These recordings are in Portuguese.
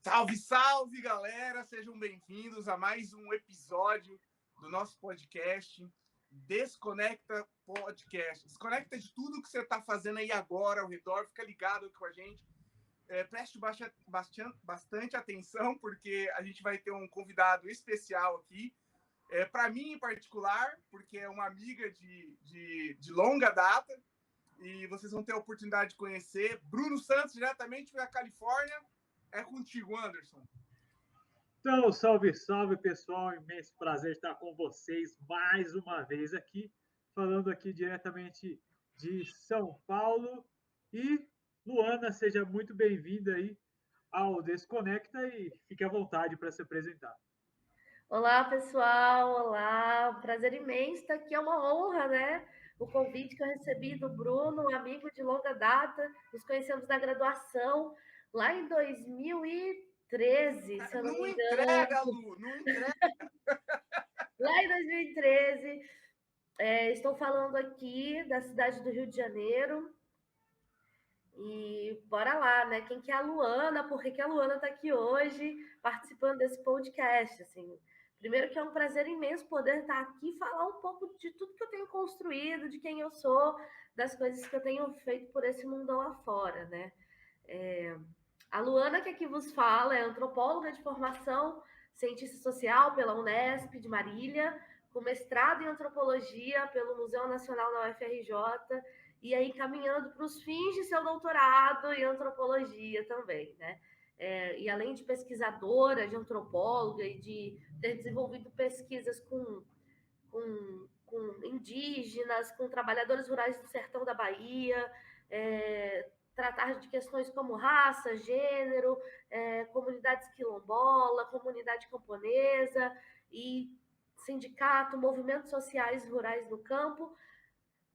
Salve, salve, galera! Sejam bem-vindos a mais um episódio do nosso podcast Desconecta Podcast. Desconecta de tudo que você está fazendo aí agora ao redor, fica ligado com a gente. Preste bastante atenção, porque a gente vai ter um convidado especial aqui. Para mim, em particular, porque é uma amiga de longa data, e vocês vão ter a oportunidade de conhecer. Bruno Santos, diretamente da Califórnia. É contigo, Anderson. Então, salve, salve, pessoal. Imenso prazer estar com vocês mais uma vez aqui, falando aqui diretamente de São Paulo. E, Luana, seja muito bem-vinda aí ao Desconecta e fique à vontade para se apresentar. Olá, pessoal. Olá, prazer imenso estar aqui. É uma honra, né? O convite que eu recebi do Bruno, um amigo de longa data. Nos conhecemos na graduação lá em 2013, se eu não me engano. Entrega, Lu, não entrega. Lá em 2013. Estou falando aqui da cidade do Rio de Janeiro. E bora lá, né? Quem que é a Luana? Por que a Luana está aqui hoje participando desse podcast? Assim, primeiro que é um prazer imenso poder estar aqui e falar um pouco de tudo que eu tenho construído, de quem eu sou, das coisas que eu tenho feito por esse mundão afora, né? A Luana que aqui vos fala é antropóloga de formação, cientista social pela Unesp de Marília, com mestrado em antropologia pelo Museu Nacional da UFRJ, e aí caminhando para os fins de seu doutorado em antropologia também, né? E além de pesquisadora, de antropóloga e de ter desenvolvido pesquisas com indígenas, com trabalhadores rurais do sertão da Bahia, tratar de questões como raça, gênero, comunidades quilombola, comunidade camponesa e sindicato, movimentos sociais rurais no campo.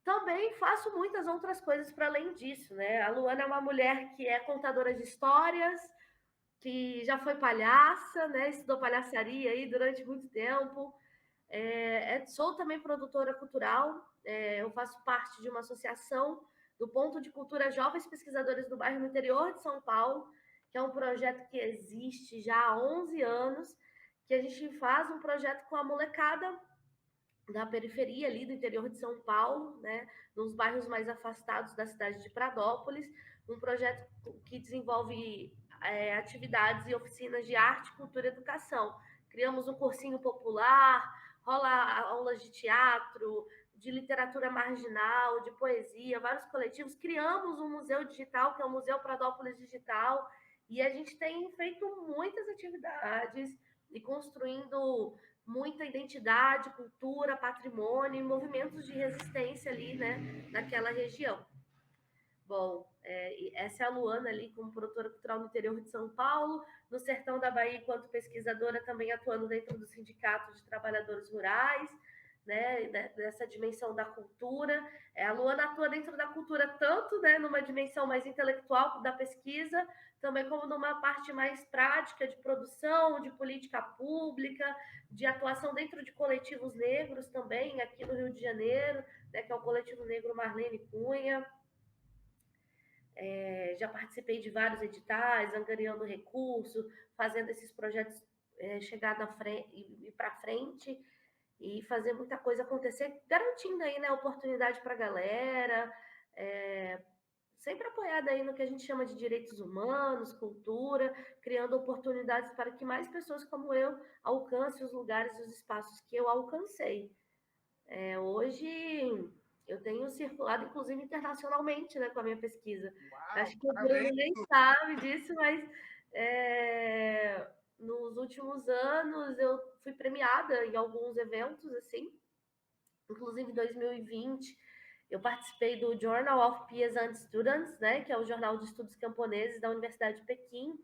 Também faço muitas outras coisas para além disso, né? A Luana é uma mulher que é contadora de histórias, que já foi palhaça, né? Estudou palhaçaria aí durante muito tempo. Sou também produtora cultural. Eu faço parte de uma associação do Ponto de Cultura Jovens Pesquisadores do Bairro no interior de São Paulo, que é um projeto que existe já há 11 anos, que a gente faz um projeto com a molecada da periferia ali do interior de São Paulo, né, nos bairros mais afastados da cidade de Pradópolis, um projeto que desenvolve atividades e oficinas de arte, cultura e educação. Criamos um cursinho popular, rola aulas de teatro, de literatura marginal, de poesia, vários coletivos. Criamos um museu digital, que é o Museu Pradópolis Digital, e a gente tem feito muitas atividades e construindo muita identidade, cultura, patrimônio e movimentos de resistência ali, né, naquela região. Bom, essa é a Luana ali como produtora cultural no interior de São Paulo, no sertão da Bahia, enquanto pesquisadora, também atuando dentro do Sindicato de Trabalhadores Rurais, né, dessa dimensão da cultura. A Luana atua dentro da cultura tanto, né, numa dimensão mais intelectual da pesquisa, também como numa parte mais prática de produção, de política pública, de atuação dentro de coletivos negros também, aqui no Rio de Janeiro, né, que é o Coletivo Negro Marlene Cunha. Já participei de vários editais, angariando recurso, fazendo esses projetos chegar na frente e para frente, e fazer muita coisa acontecer, garantindo aí, né, oportunidade para a galera, sempre apoiada aí no que a gente chama de direitos humanos, cultura, criando oportunidades para que mais pessoas como eu alcancem os lugares e os espaços que eu alcancei. Hoje eu tenho circulado, inclusive, internacionalmente, né, com a minha pesquisa. Uau, acho que o Bruno nem sabe disso, mas nos últimos anos eu fui premiada em alguns eventos, assim, inclusive em 2020 eu participei do Journal of Peasant Students, né, que é o jornal de estudos camponeses da Universidade de Pequim,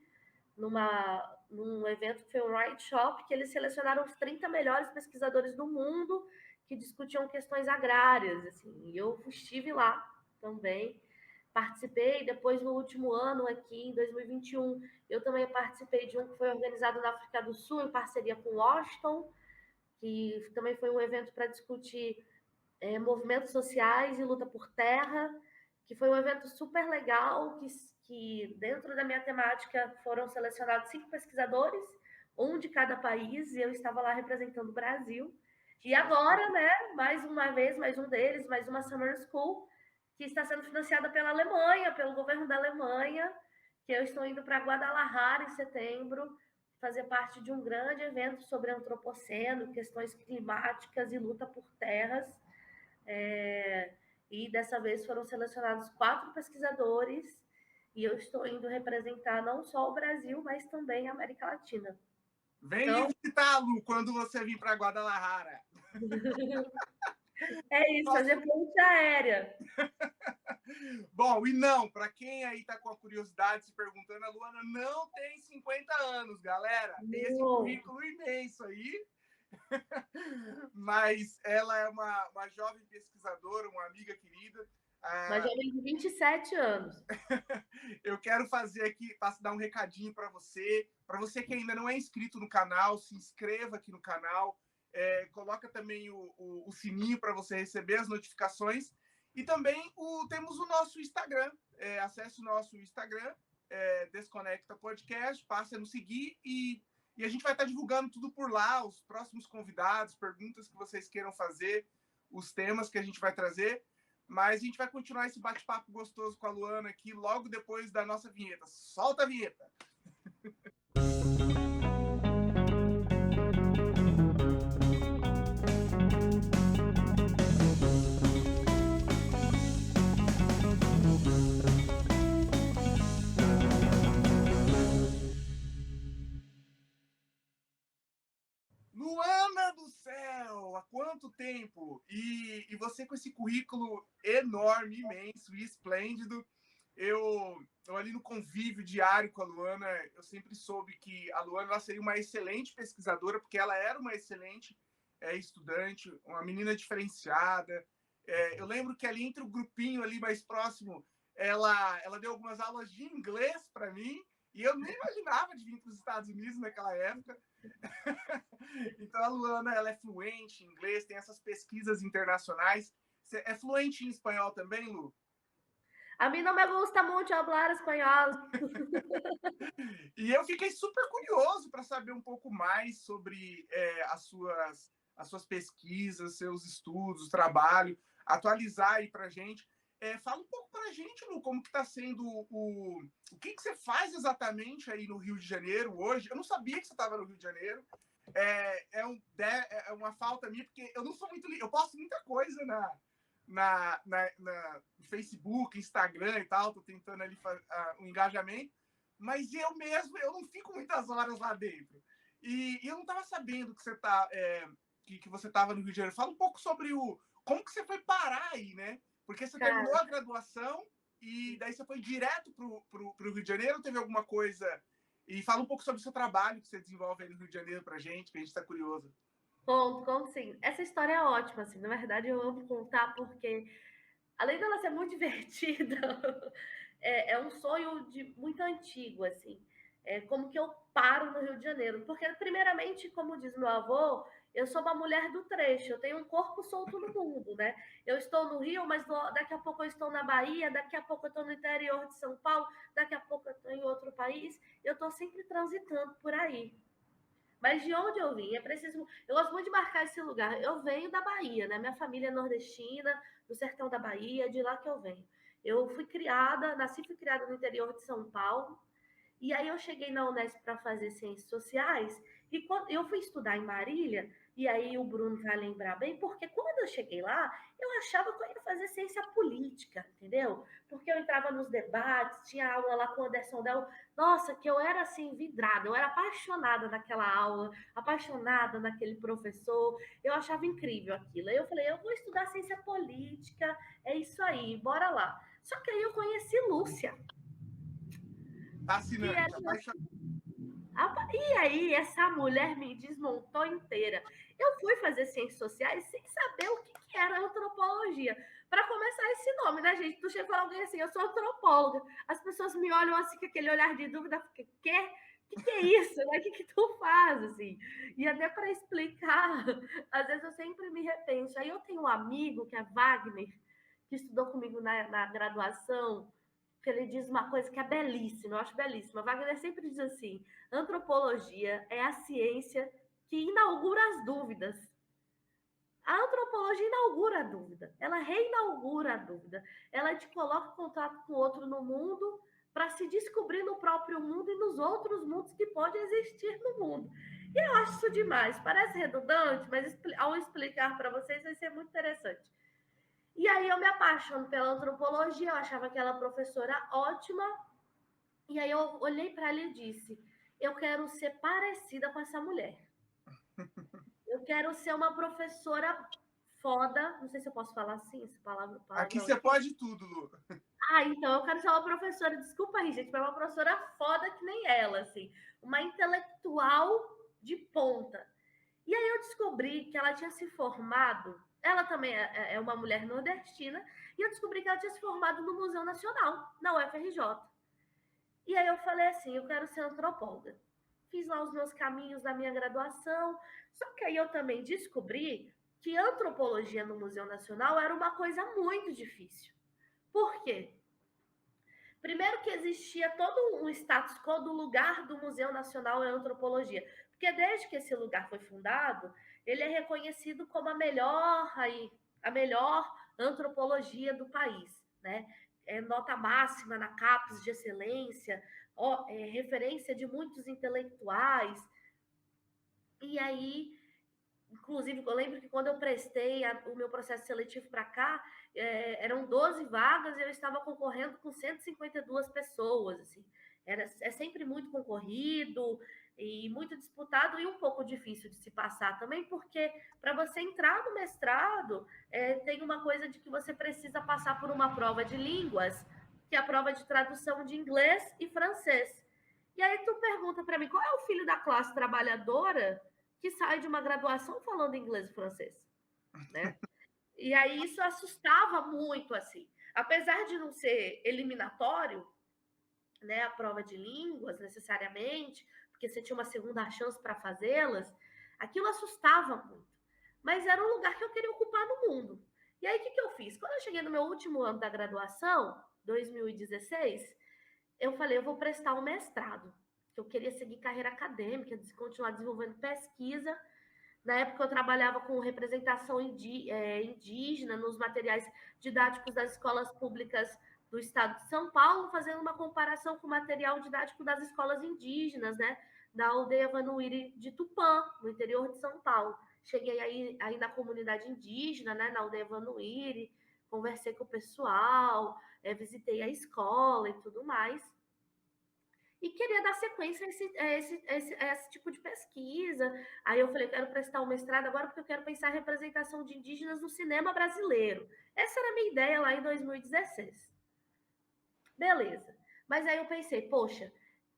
num evento que foi um Right Shop, que eles selecionaram os 30 melhores pesquisadores do mundo que discutiam questões agrárias, assim, e eu estive lá também, participei. Depois, no último ano, aqui em 2021, eu também participei de um que foi organizado na África do Sul, em parceria com Washington, que também foi um evento para discutir movimentos sociais e luta por terra, que foi um evento super legal, que dentro da minha temática foram selecionados 5 pesquisadores, um de cada país, e eu estava lá representando o Brasil. E agora, né, mais uma vez, mais um deles, mais uma Summer School, que está sendo financiada pela Alemanha, pelo governo da Alemanha, que eu estou indo para Guadalajara em setembro, fazer parte de um grande evento sobre antropoceno, questões climáticas e luta por terras. E dessa vez foram selecionados 4 pesquisadores, e eu estou indo representar não só o Brasil, mas também a América Latina. Vem me visitar, Lu, quando você vir para Guadalajara. É isso, fazer ponte aérea. Bom, e não, para quem aí está com a curiosidade se perguntando, a Luana não tem 50 anos, galera. Tem esse currículo imenso aí. Mas ela é uma jovem pesquisadora, uma amiga querida. Uma jovem de 27 anos. Eu quero fazer aqui, dar um recadinho para você que ainda não é inscrito no canal, se inscreva aqui no canal, coloca também o sininho para você receber as notificações. E também temos o nosso Instagram, acesse o nosso Instagram, Desconecta Podcast, passe a nos seguir e a gente vai estar divulgando tudo por lá, os próximos convidados, perguntas que vocês queiram fazer, os temas que a gente vai trazer. Mas a gente vai continuar esse bate-papo gostoso com a Luana aqui logo depois da nossa vinheta. Solta a vinheta! Luana do céu, há quanto tempo? E você com esse currículo enorme, imenso e esplêndido. Eu ali no convívio diário com a Luana, eu sempre soube que a Luana ela seria uma excelente pesquisadora, porque ela era uma excelente estudante, uma menina diferenciada. Eu lembro que ali entre o grupinho ali mais próximo, ela deu algumas aulas de inglês para mim, e eu nem imaginava de vir para os Estados Unidos naquela época. Então a Luana ela é fluente em inglês, tem essas pesquisas internacionais. Você é fluente em espanhol também, Lu? A mim não me gusta muito falar espanhol. E eu fiquei super curioso para saber um pouco mais sobre as suas pesquisas, seus estudos, trabalho, atualizar aí para a gente. Fala um pouco para a gente, Lu, como que está sendo o que você faz exatamente aí no Rio de Janeiro hoje. Eu não sabia que você estava no Rio de Janeiro. É uma falta minha, porque eu não sou muito... Eu posto muita coisa no Facebook, Instagram e tal, tô tentando ali um engajamento, mas eu mesmo, eu não fico muitas horas lá dentro. E eu não estava sabendo que você estava no Rio de Janeiro. Fala um pouco sobre como que você foi parar aí, né? Porque você terminou a graduação e daí você foi direto pro Rio de Janeiro, ou teve alguma coisa... E fala um pouco sobre o seu trabalho que você desenvolve aí no Rio de Janeiro pra gente, que a gente está curioso. Conto sim. Essa história é ótima, assim. Na verdade, eu amo contar porque, além dela ser muito divertida, é um sonho muito antigo, assim. Como que eu paro no Rio de Janeiro? Porque, primeiramente, como diz meu avô, eu sou uma mulher do trecho, eu tenho um corpo solto no mundo, né? Eu estou no Rio, mas daqui a pouco eu estou na Bahia, daqui a pouco eu estou no interior de São Paulo, daqui a pouco eu estou em outro país, eu estou sempre transitando por aí. Mas de onde eu vim? É preciso. Eu gosto muito de marcar esse lugar. Eu venho da Bahia, né? Minha família é nordestina, do sertão da Bahia, é de lá que eu venho. Eu fui criada, nasci e fui criada no interior de São Paulo. E aí eu cheguei na Unesp para fazer ciências sociais e quando eu fui estudar em Marília, e aí o Bruno vai lembrar bem, porque quando eu cheguei lá, eu achava que eu ia fazer ciência política, entendeu? Porque eu entrava nos debates, tinha aula lá com o Anderson Del, nossa, que eu era assim vidrada, eu era apaixonada naquela aula, apaixonada naquele professor, eu achava incrível aquilo. Aí eu falei, eu vou estudar ciência política, é isso aí, bora lá. Só que aí eu conheci Lúcia. Fascinante, E aí, essa mulher me desmontou inteira. Eu fui fazer ciências sociais sem saber o que era antropologia. Para começar esse nome, né, gente? Tu chegou alguém assim, eu sou antropóloga. As pessoas me olham assim com aquele olhar de dúvida, quê? O que é isso? O que tu faz? Assim? E até para explicar, às vezes eu sempre me repenso. Aí eu tenho um amigo, que é Wagner, que estudou comigo na graduação, que ele diz uma coisa que é belíssima, eu acho belíssima. Wagner sempre diz assim: antropologia é a ciência que inaugura as dúvidas. A antropologia inaugura a dúvida, ela reinaugura a dúvida, ela te coloca em contato com o outro no mundo para se descobrir no próprio mundo e nos outros mundos que podem existir no mundo. E eu acho isso demais, parece redundante, mas ao explicar para vocês vai ser muito interessante. E aí eu me apaixono pela antropologia, eu achava aquela professora ótima, e aí eu olhei para ela e disse: eu quero ser parecida com essa mulher. Eu quero ser uma professora foda. Não sei se eu posso falar assim, essa palavra. Aqui você pode tudo, Lu. Então eu quero ser uma professora. Desculpa aí, gente, mas uma professora foda que nem ela, assim. Uma intelectual de ponta. E aí eu descobri que ela tinha se formado. Ela também é uma mulher nordestina. E eu descobri que ela tinha se formado no Museu Nacional, na UFRJ. E aí eu falei assim: eu quero ser antropóloga. Fiz lá os meus caminhos da minha graduação. Só que aí eu também descobri que antropologia no Museu Nacional era uma coisa muito difícil. Por quê? Primeiro que existia todo um status quo do lugar do Museu Nacional em antropologia. Porque desde que esse lugar foi fundado, ele é reconhecido como a melhor antropologia do país, né? É nota máxima na CAPES de excelência, referência de muitos intelectuais. E aí, inclusive, eu lembro que quando eu prestei o meu processo seletivo para cá, eram 12 vagas e eu estava concorrendo com 152 pessoas. Assim. É sempre muito concorrido e muito disputado e um pouco difícil de se passar também, porque para você entrar no mestrado, tem uma coisa de que você precisa passar por uma prova de línguas, que é a prova de tradução de inglês e francês. E aí tu pergunta para mim, qual é o filho da classe trabalhadora que sai de uma graduação falando inglês e francês, né? E aí isso assustava muito, assim. Apesar de não ser eliminatório, né, a prova de línguas necessariamente, porque você tinha uma segunda chance para fazê-las, aquilo assustava muito. Mas era um lugar que eu queria ocupar no mundo. E aí o que eu fiz? Quando eu cheguei no meu último ano da graduação, 2016, eu falei: eu vou prestar um mestrado, que eu queria seguir carreira acadêmica, continuar desenvolvendo pesquisa. Na época, eu trabalhava com representação indígena nos materiais didáticos das escolas públicas do estado de São Paulo, fazendo uma comparação com o material didático das escolas indígenas, né? Da aldeia Vanuíri de Tupã, no interior de São Paulo. Cheguei aí na comunidade indígena, né? Na aldeia Vanuíri, conversei com o pessoal, visitei a escola e tudo mais. E queria dar sequência a esse tipo de pesquisa. Aí eu falei: eu quero prestar um mestrado agora porque eu quero pensar a representação de indígenas no cinema brasileiro. Essa era a minha ideia lá em 2016. Beleza. Mas aí eu pensei: poxa,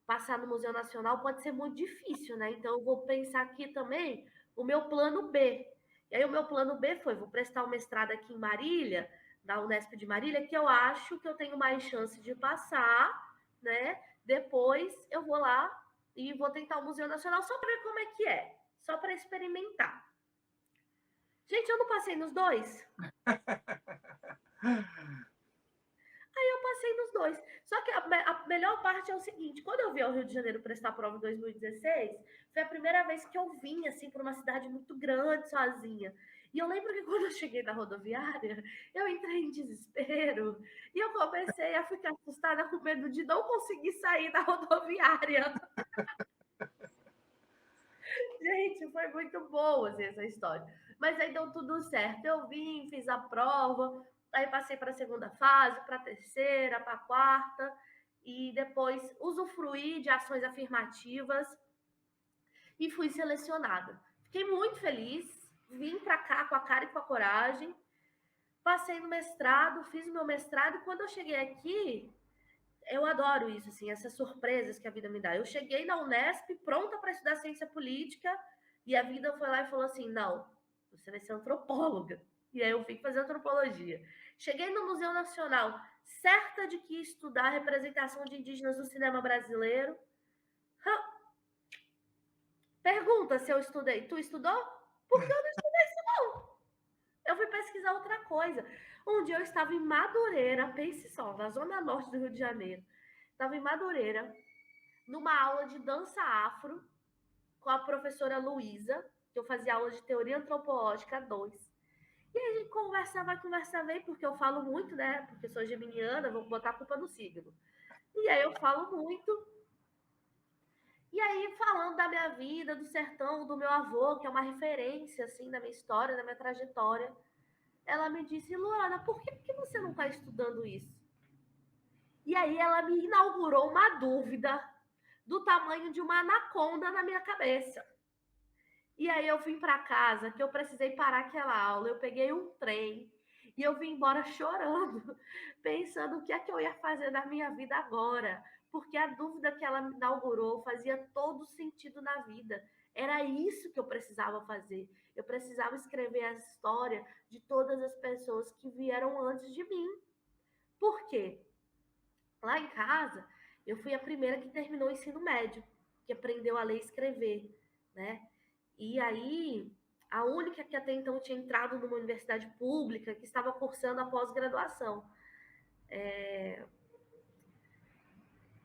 passar no Museu Nacional pode ser muito difícil, né? Então eu vou pensar aqui também o meu plano B. E aí o meu plano B foi: vou prestar um mestrado aqui em Marília, na Unesp de Marília, que eu acho que eu tenho mais chance de passar, né? Depois eu vou lá e vou tentar o Museu Nacional só para ver como é que é, só para experimentar. Gente, eu não passei nos dois. Aí eu passei nos dois. Só que a melhor parte é o seguinte: quando eu vim ao Rio de Janeiro prestar a prova em 2016, foi a primeira vez que eu vim assim para uma cidade muito grande sozinha. E eu lembro que quando eu cheguei na rodoviária, eu entrei em desespero e eu comecei a ficar assustada com medo de não conseguir sair da rodoviária. Gente, foi muito boa assim, essa história. Mas aí deu tudo certo. Eu vim, fiz a prova, aí passei para a segunda fase, para a terceira, para a quarta, e depois usufruí de ações afirmativas e fui selecionada. Fiquei muito feliz, vim para cá com a cara e com a coragem, passei no mestrado, fiz o meu mestrado, e quando eu cheguei aqui, eu adoro isso, assim, essas surpresas que a vida me dá. Eu cheguei na Unesp pronta para estudar ciência política e a vida foi lá e falou assim: não, você vai ser antropóloga. E aí eu fui fazer antropologia. Cheguei no Museu Nacional, certa de que ia estudar a representação de indígenas no cinema brasileiro. Pergunta se eu estudei. Tu estudou? Porque eu não estudei isso, não. Eu fui pesquisar é outra coisa. Um dia eu estava em Madureira, pense só, na zona norte do Rio de Janeiro. Estava em Madureira, numa aula de dança afro, com a professora Luísa, que eu fazia aula de teoria antropológica 2. E aí a gente conversa, vai, porque eu falo muito, né? Porque eu sou geminiana, vou botar a culpa no signo. E aí eu falo muito. E aí, falando da minha vida, do sertão, do meu avô, que é uma referência, assim, da minha história, da minha trajetória, ela me disse, Luana, por que você não está estudando isso? E aí ela me inaugurou uma dúvida do tamanho de uma anaconda na minha cabeça. E aí eu vim para casa, que eu precisei parar aquela aula, eu peguei um trem e eu vim embora chorando, pensando o que é que eu ia fazer na minha vida agora, porque a dúvida que ela me inaugurou fazia todo sentido na vida. Era isso que eu precisava fazer. Eu precisava escrever a história de todas as pessoas que vieram antes de mim. Por quê? Lá em casa, eu fui a primeira que terminou o ensino médio, que aprendeu a ler e escrever, né? E aí, a única que até então tinha entrado numa universidade pública, que estava cursando a pós-graduação.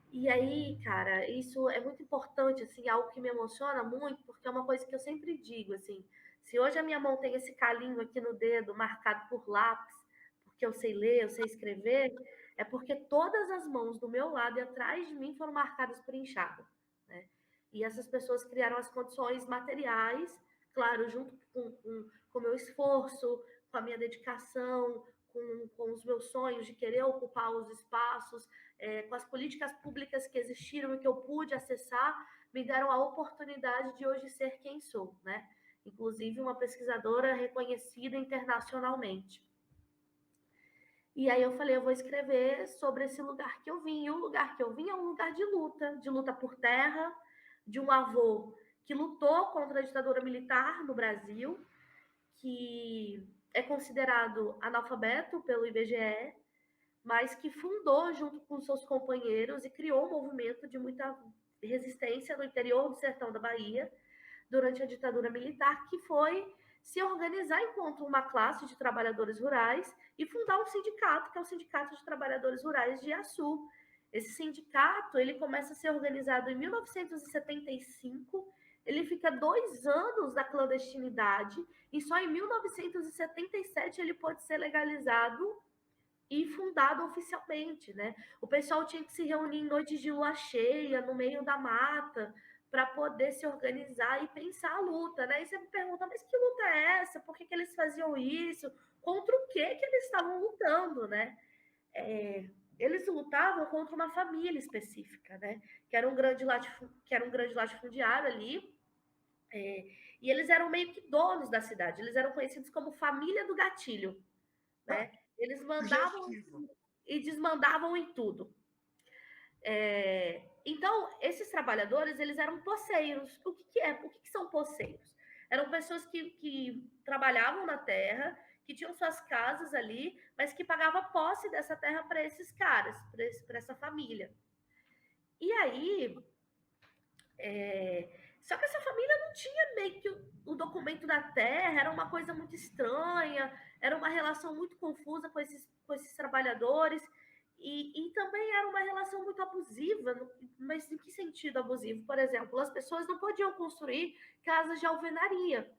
E aí, cara, isso é muito importante, assim, algo que me emociona muito, porque é uma coisa que eu sempre digo, assim, se hoje a minha mão tem esse calinho aqui no dedo, marcado por lápis, porque eu sei ler, eu sei escrever, é porque todas as mãos do meu lado e atrás de mim foram marcadas por inchada, né? E essas pessoas criaram as condições materiais, claro, junto com o meu esforço, com a minha dedicação, com os meus sonhos de querer ocupar os espaços, com as políticas públicas que existiram e que eu pude acessar, me deram a oportunidade de hoje ser quem sou, né? Inclusive uma pesquisadora reconhecida internacionalmente. E aí eu falei, eu vou escrever sobre esse lugar que eu vim. E o lugar que eu vim é um lugar de luta por terra, de um avô que lutou contra a ditadura militar no Brasil, que é considerado analfabeto pelo IBGE, mas que fundou junto com seus companheiros e criou um movimento de muita resistência no interior do sertão da Bahia durante a ditadura militar, que foi se organizar enquanto uma classe de trabalhadores rurais e fundar um sindicato, que é o Sindicato de Trabalhadores Rurais de Iaçu. Esse sindicato, ele começa a ser organizado em 1975, ele fica 2 anos na clandestinidade e só em 1977 ele pode ser legalizado e fundado oficialmente, né? O pessoal tinha que se reunir em noites de lua cheia, no meio da mata, para poder se organizar e pensar a luta, né? E você me pergunta, mas que luta é essa? Por que eles faziam isso? Contra o que eles estavam lutando, né? Eles lutavam contra uma família específica, né? Que era um grande latifundiário ali, e eles eram meio que donos da cidade. Eles eram conhecidos como família do gatilho, né? Eles mandavam e desmandavam em tudo. Então, esses trabalhadores, eles eram poceiros. O que são poceiros? Eram pessoas que trabalhavam na terra, que tinham suas casas ali, mas que pagavam posse dessa terra para esses caras, para essa família. E aí, só que essa família não tinha meio que o documento da terra, era uma coisa muito estranha, era uma relação muito confusa com esses trabalhadores, e também era uma relação muito abusiva. Mas em que sentido abusivo? Por exemplo, as pessoas não podiam construir casas de alvenaria.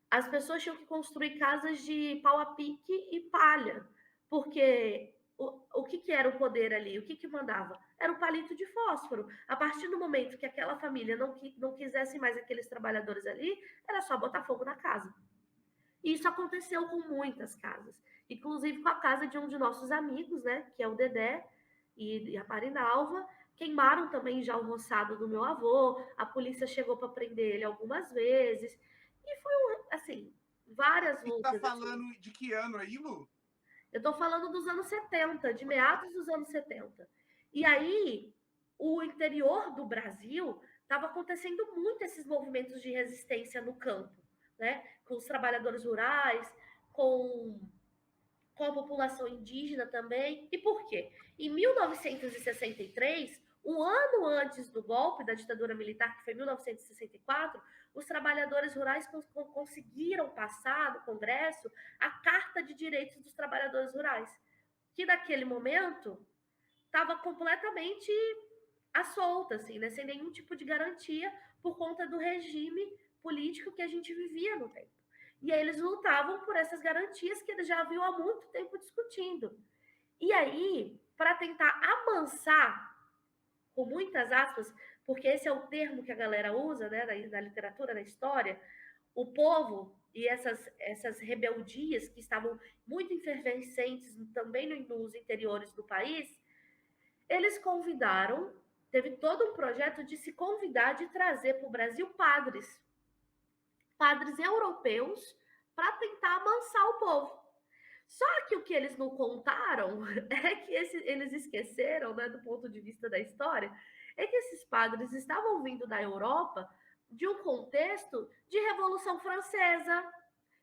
As pessoas tinham que construir casas de pau a pique e palha, porque o que era o poder ali? O que mandava? Era o palito de fósforo. A partir do momento que aquela família não quisesse mais aqueles trabalhadores ali, era só botar fogo na casa. E isso aconteceu com muitas casas, inclusive com a casa de um de nossos amigos, né, que é o Dedé e a Marinalva. Queimaram também já o roçado do meu avô, a polícia chegou para prender ele algumas vezes, e foi, assim, várias lutas. Você tá falando assim. De que ano aí, Lu? Eu estou falando dos anos 70, de meados dos anos 70. E aí, o interior do Brasil estava acontecendo muito esses movimentos de resistência no campo, né? Com os trabalhadores rurais, com a população indígena também. E por quê? Em 1963, Um ano antes do golpe da ditadura militar, que foi em 1964, os trabalhadores rurais conseguiram passar no Congresso a Carta de Direitos dos Trabalhadores Rurais, que naquele momento estava completamente à solta, assim, né? Sem nenhum tipo de garantia por conta do regime político que a gente vivia no tempo. E aí eles lutavam por essas garantias que eles já haviam há muito tempo discutindo. E aí, para tentar amansar, com muitas aspas, porque esse é o termo que a galera usa, né, na literatura, na história, o povo e essas rebeldias que estavam muito efervescentes também nos interiores do país, eles convidaram, teve todo um projeto de se convidar, de trazer para o Brasil padres europeus, para tentar amansar o povo. Só que o que eles não contaram é que eles esqueceram, né, do ponto de vista da história, é que esses padres estavam vindo da Europa de um contexto de Revolução Francesa,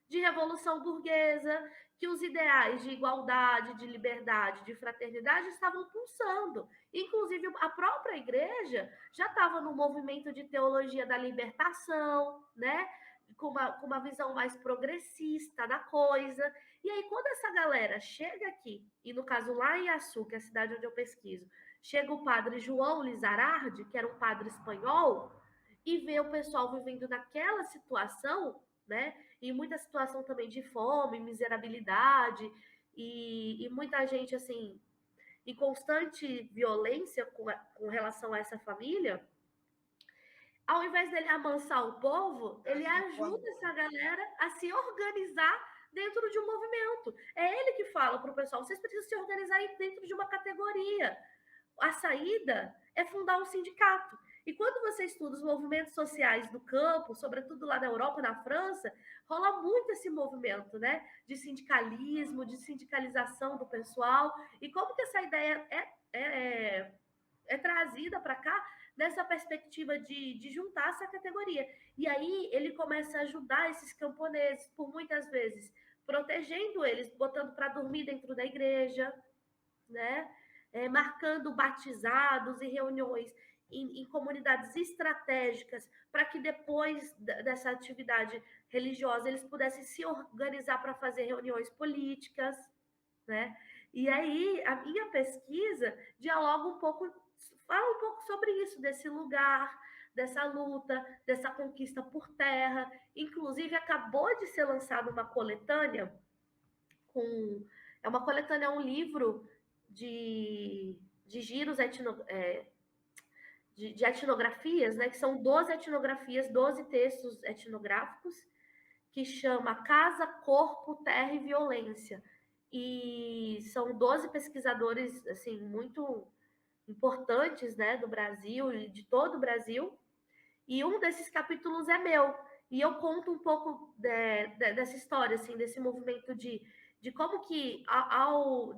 de Revolução Burguesa, que os ideais de igualdade, de liberdade, de fraternidade estavam pulsando. Inclusive, a própria igreja já estava no movimento de teologia da libertação, né? Com uma visão mais progressista da coisa. E aí, quando essa galera chega aqui, e no caso lá em Açu, que é a cidade onde eu pesquiso, chega o padre João Lizarardi, que era um padre espanhol, e vê o pessoal vivendo naquela situação, né? E muita situação também de fome, miserabilidade, e muita gente, assim, em constante violência com relação a essa família. Ao invés dele amansar o povo, ele ajuda essa galera a se organizar dentro de um movimento. É ele que fala para o pessoal, vocês precisam se organizar dentro de uma categoria. A saída é fundar um sindicato. E quando você estuda os movimentos sociais do campo, sobretudo lá na Europa, na França, rola muito esse movimento, né? De sindicalismo, de sindicalização do pessoal. E como que essa ideia é trazida para cá nessa perspectiva de juntar essa categoria. E aí ele começa a ajudar esses camponeses, por muitas vezes, protegendo eles, botando para dormir dentro da igreja, né? Marcando batizados e reuniões em comunidades estratégicas, para que depois dessa atividade religiosa eles pudessem se organizar para fazer reuniões políticas, né? E aí a minha pesquisa dialoga um pouco, fala um pouco sobre isso, desse lugar, dessa luta, dessa conquista por terra. Inclusive, acabou de ser lançada uma coletânea é uma coletânea, um livro de giros de etnografias, né? Que são 12 etnografias, 12 textos etnográficos, que chama Casa, Corpo, Terra e Violência. E são 12 pesquisadores, assim, muito importantes, né, do Brasil e de todo o Brasil. E um desses capítulos é meu. E eu conto um pouco dessa história, assim, desse movimento de como que, ao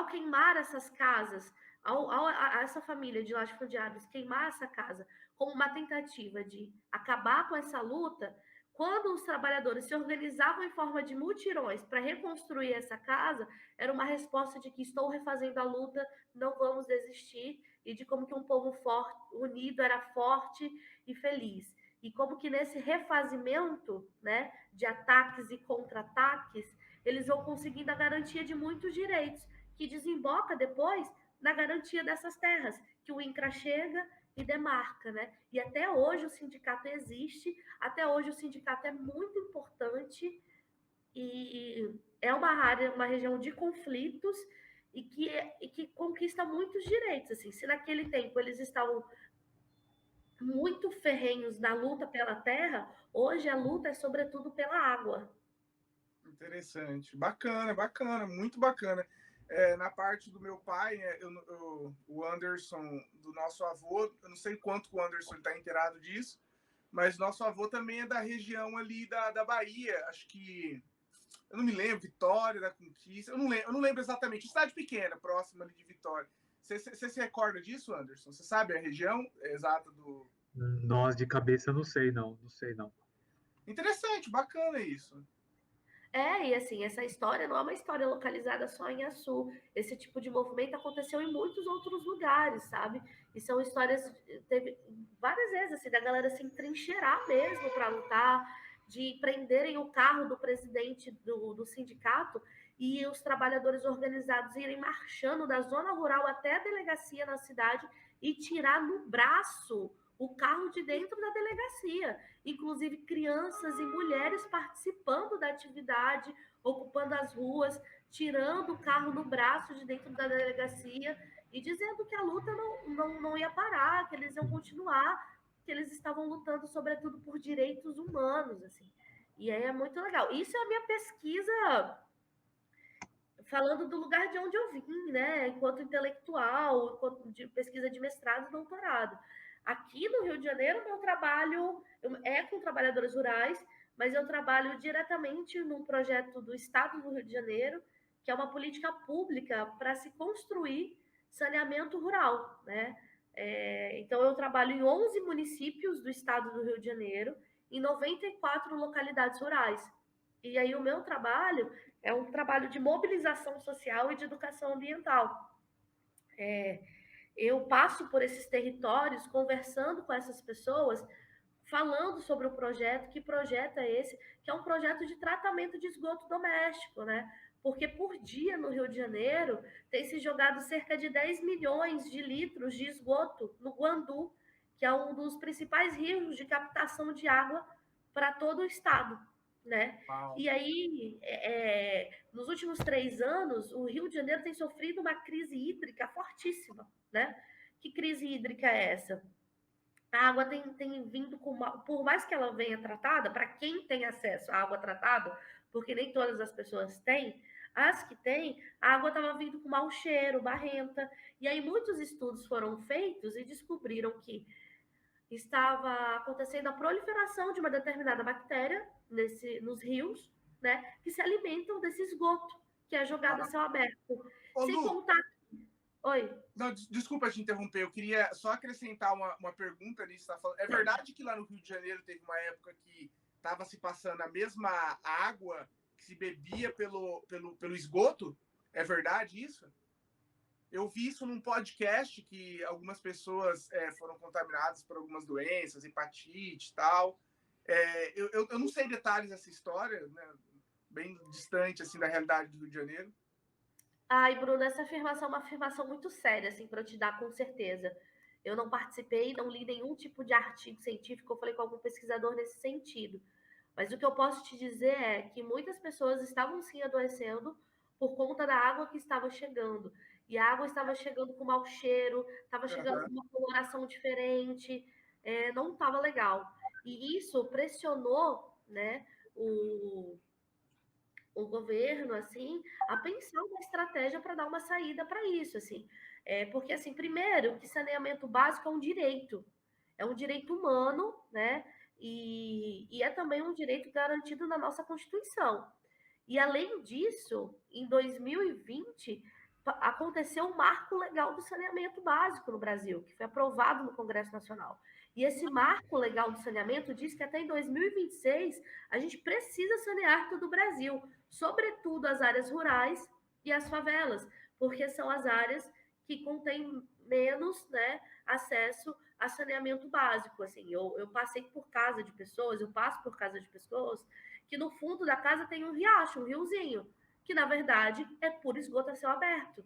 queimar essas casas, a essa família de latifundiários queimar essa casa como uma tentativa de acabar com essa luta, quando os trabalhadores se organizavam em forma de mutirões para reconstruir essa casa, era uma resposta de que estou refazendo a luta, não vamos desistir, e de como que um povo forte, unido era forte e feliz. E como que nesse refazimento, né, de ataques e contra-ataques, eles vão conseguindo a garantia de muitos direitos, que desemboca depois na garantia dessas terras, que o INCRA chega e demarca, né? E até hoje o sindicato existe, até hoje o sindicato é muito importante e é uma área, uma região de conflitos e que conquista muitos direitos, assim. Se naquele tempo eles estavam muito ferrenhos na luta pela terra, hoje a luta é sobretudo pela água. Interessante, bacana, bacana, muito bacana. Na parte do meu pai, o Anderson, do nosso avô, eu não sei quanto o Anderson está inteirado disso, mas nosso avô também é da região ali da Bahia, acho que, eu não me lembro, Vitória da Conquista, eu não lembro exatamente, cidade pequena, próxima ali de Vitória. Você se recorda disso, Anderson? Você sabe a região exata do... Nós de cabeça não sei não. Interessante, bacana isso. E assim, essa história não é uma história localizada só em Açu. Esse tipo de movimento aconteceu em muitos outros lugares, sabe? E são histórias, teve várias vezes, assim, da galera se entrincheirar mesmo para lutar, de prenderem o carro do presidente do sindicato e os trabalhadores organizados irem marchando da zona rural até a delegacia na cidade e tirar no braço o carro de dentro da delegacia. Inclusive crianças e mulheres participando da atividade, ocupando as ruas, tirando o carro no braço de dentro da delegacia e dizendo que a luta não ia parar, que eles iam continuar, que eles estavam lutando, sobretudo, por direitos humanos, assim. E aí é muito legal. Isso é a minha pesquisa, falando do lugar de onde eu vim, né? Enquanto intelectual, enquanto de pesquisa de mestrado e doutorado. Aqui no Rio de Janeiro, meu trabalho é com trabalhadores rurais, mas eu trabalho diretamente num projeto do Estado do Rio de Janeiro, que é uma política pública para se construir saneamento rural, né? Então, eu trabalho em 11 municípios do Estado do Rio de Janeiro, em 94 localidades rurais. E aí, o meu trabalho é um trabalho de mobilização social e de educação ambiental. Eu passo por esses territórios, conversando com essas pessoas, falando sobre o projeto, que projeto é esse, que é um projeto de tratamento de esgoto doméstico, né? Porque por dia no Rio de Janeiro tem se jogado cerca de 10 milhões de litros de esgoto no Guandu, que é um dos principais rios de captação de água para todo o estado, né? Uau. E aí, nos últimos 3 anos, o Rio de Janeiro tem sofrido uma crise hídrica fortíssima, né? Que crise hídrica é essa? A água tem vindo com por mais que ela venha tratada, para quem tem acesso à água tratada, porque nem todas as pessoas têm, as que têm, a água estava vindo com mau cheiro, barrenta. E aí muitos estudos foram feitos e descobriram que estava acontecendo a proliferação de uma determinada bactéria nos rios, né, que se alimentam desse esgoto que é jogado a céu aberto. Sem contar. Oi. Não, desculpa te interromper, eu queria só acrescentar uma pergunta nisso. Tá falando. É verdade que lá no Rio de Janeiro teve uma época que estava se passando a mesma água que se bebia pelo esgoto? É verdade isso? Eu vi isso num podcast que algumas pessoas foram contaminadas por algumas doenças, hepatite e tal. Eu não sei detalhes dessa história, né? Bem distante assim da realidade do Rio de Janeiro. Ai, Bruno, essa afirmação é uma afirmação muito séria, assim, para eu te dar com certeza. Eu não participei, não li nenhum tipo de artigo científico, eu falei com algum pesquisador nesse sentido. Mas o que eu posso te dizer é que muitas pessoas estavam sim adoecendo por conta da água que estava chegando. E a água estava chegando com mau cheiro, estava chegando com uma coloração diferente, não estava legal. E isso pressionou, né, o governo, assim, a pensar uma estratégia para dar uma saída para isso, assim. Porque, assim, primeiro, que saneamento básico é um direito humano, né? E é também um direito garantido na nossa Constituição. E, além disso, em 2020, aconteceu um marco legal do saneamento básico no Brasil, que foi aprovado no Congresso Nacional. E esse marco legal do saneamento diz que até em 2026 a gente precisa sanear todo o Brasil, sobretudo as áreas rurais e as favelas, porque são as áreas que contêm menos, né, acesso a saneamento básico. Assim, eu passei por casa de pessoas, eu passo por casa de pessoas que no fundo da casa tem um riacho, um riozinho, que na verdade é puro esgoto a céu aberto.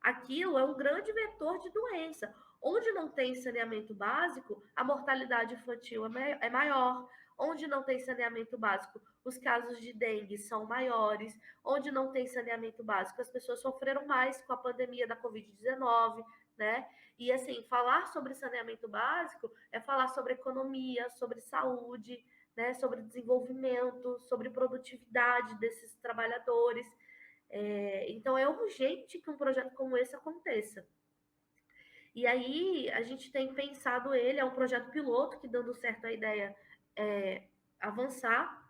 Aquilo é um grande vetor de doença. Onde não tem saneamento básico, a mortalidade infantil é maior. Onde não tem saneamento básico, os casos de dengue são maiores. Onde não tem saneamento básico, as pessoas sofreram mais com a pandemia da Covid-19, né? E assim, falar sobre saneamento básico é falar sobre economia, sobre saúde, né? Sobre desenvolvimento, sobre produtividade desses trabalhadores. Então, é urgente que um projeto como esse aconteça. E aí, a gente tem pensado ele, é um projeto piloto que, dando certo a ideia avançar,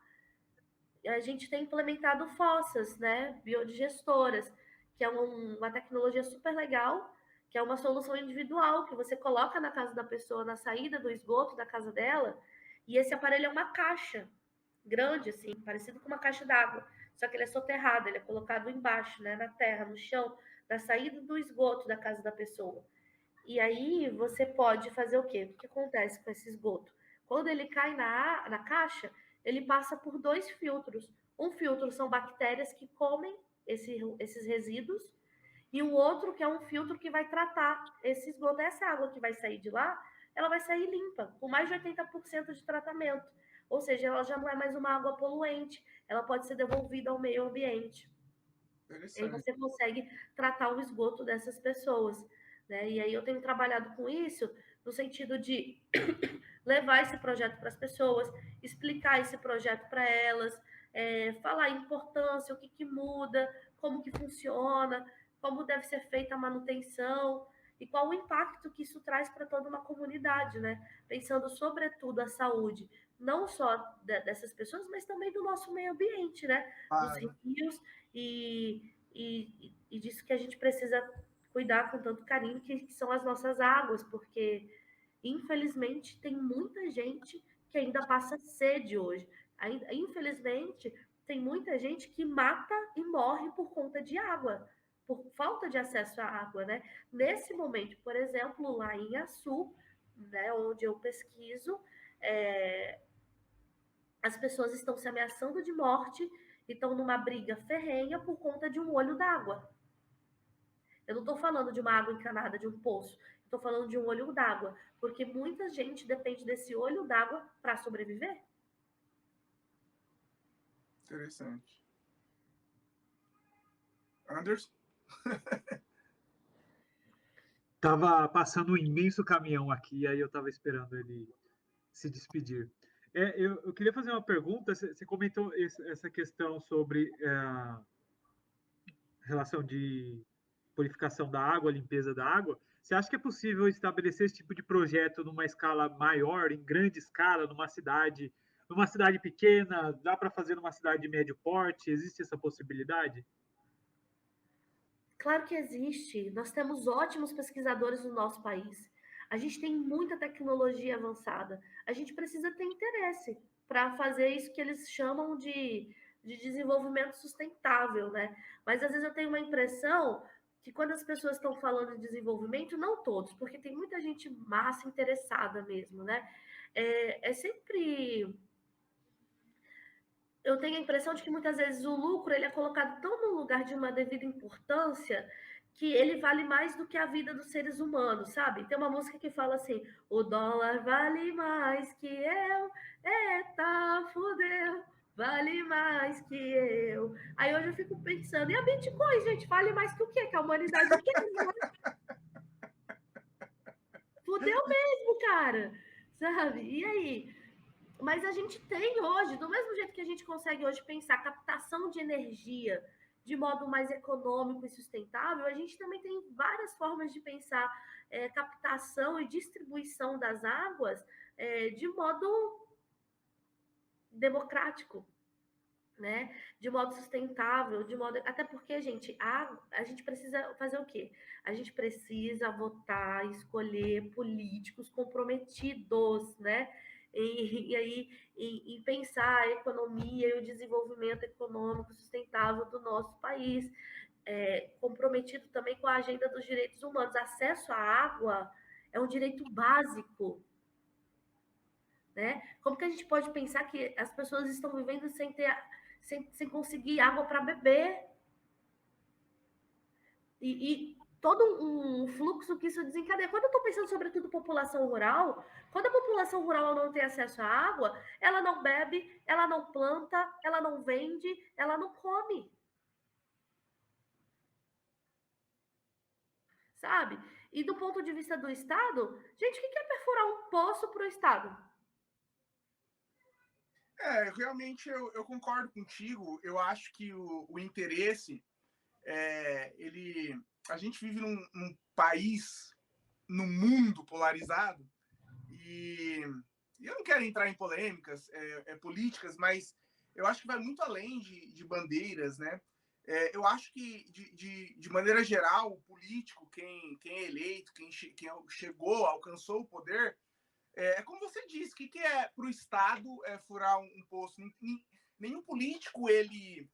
a gente tem implementado fossas, né, biodigestoras, que é uma tecnologia super legal, que é uma solução individual, que você coloca na casa da pessoa, na saída do esgoto da casa dela, e esse aparelho é uma caixa. grande, assim, parecido com uma caixa d'água, só que ele é soterrado, ele é colocado embaixo, né, na terra, no chão, na saída do esgoto da casa da pessoa. E aí você pode fazer o quê? O que acontece com esse esgoto? Quando ele cai na caixa, ele passa por 2 filtros. Um filtro são bactérias que comem esses resíduos, e o outro que é um filtro que vai tratar esse esgoto. Essa água que vai sair de lá, ela vai sair limpa, com mais de 80% de tratamento. Ou seja, ela já não é mais uma água poluente, ela pode ser devolvida ao meio ambiente. E aí você consegue tratar o esgoto dessas pessoas, né? E aí eu tenho trabalhado com isso no sentido de levar esse projeto para as pessoas, explicar esse projeto para elas, falar a importância, o que muda, como que funciona, como deve ser feita a manutenção e qual o impacto que isso traz para toda uma comunidade, né? Pensando sobretudo a saúde, não só dessas pessoas, mas também do nosso meio ambiente, né? Dos rios e disso que a gente precisa cuidar com tanto carinho, que são as nossas águas, porque infelizmente tem muita gente que ainda passa sede hoje. Infelizmente, tem muita gente que mata e morre por conta de água, por falta de acesso à água, né? Nesse momento, por exemplo, lá em Açu, né, onde eu pesquiso, as pessoas estão se ameaçando de morte e estão numa briga ferrenha por conta de um olho d'água. Eu não estou falando de uma água encanada, de um poço. Estou falando de um olho d'água, porque muita gente depende desse olho d'água para sobreviver. Interessante. Anderson? Tava passando um imenso caminhão aqui, aí eu estava esperando ele se despedir. Eu queria fazer uma pergunta. Você comentou essa questão sobre relação de purificação da água, limpeza da água. Você acha que é possível estabelecer esse tipo de projeto numa escala maior, em grande escala, numa cidade pequena? Dá para fazer numa cidade de médio porte? Existe essa possibilidade? Claro que existe. Nós temos ótimos pesquisadores no nosso país. A gente tem muita tecnologia avançada. A gente precisa ter interesse para fazer isso que eles chamam de desenvolvimento sustentável, né? Mas às vezes eu tenho uma impressão que quando as pessoas estão falando de desenvolvimento, não todos, porque tem muita gente massa interessada mesmo, né? É sempre eu tenho a impressão de que muitas vezes o lucro ele é colocado tão no lugar de uma devida importância que ele vale mais do que a vida dos seres humanos, sabe? Tem uma música que fala assim: o dólar vale mais que eu, eita, fudeu, vale mais que eu. Aí hoje eu fico pensando, e a Bitcoin, gente, vale mais que o quê? Que a humanidade quer, né? Fudeu mesmo, cara, sabe? E aí? Mas a gente tem hoje, do mesmo jeito que a gente consegue hoje pensar captação de energia de modo mais econômico e sustentável, a gente também tem várias formas de pensar captação e distribuição das águas de modo democrático, né? De modo sustentável, de modo. Até porque, gente, a gente precisa fazer o quê? A gente precisa votar, escolher políticos comprometidos, né? E aí, em pensar a economia e o desenvolvimento econômico sustentável do nosso país, comprometido também com a agenda dos direitos humanos. Acesso à água é um direito básico, né? Como que a gente pode pensar que as pessoas estão vivendo sem conseguir água para beber? E todo um fluxo que isso desencadeia. Quando eu estou pensando, sobretudo, população rural, quando a população rural não tem acesso à água, ela não bebe, ela não planta, ela não vende, ela não come. Sabe? E do ponto de vista do Estado, gente, o que é perfurar um poço para o Estado? Realmente eu concordo contigo. Eu acho que o interesse, a gente vive num país, num mundo polarizado, e eu não quero entrar em polêmicas políticas, mas eu acho que vai muito além de bandeiras, né? Eu acho que, de maneira geral, o político, quem é eleito, quem chegou, alcançou o poder, como você disse, o que é para o Estado furar um poço? Nenhum político, ele,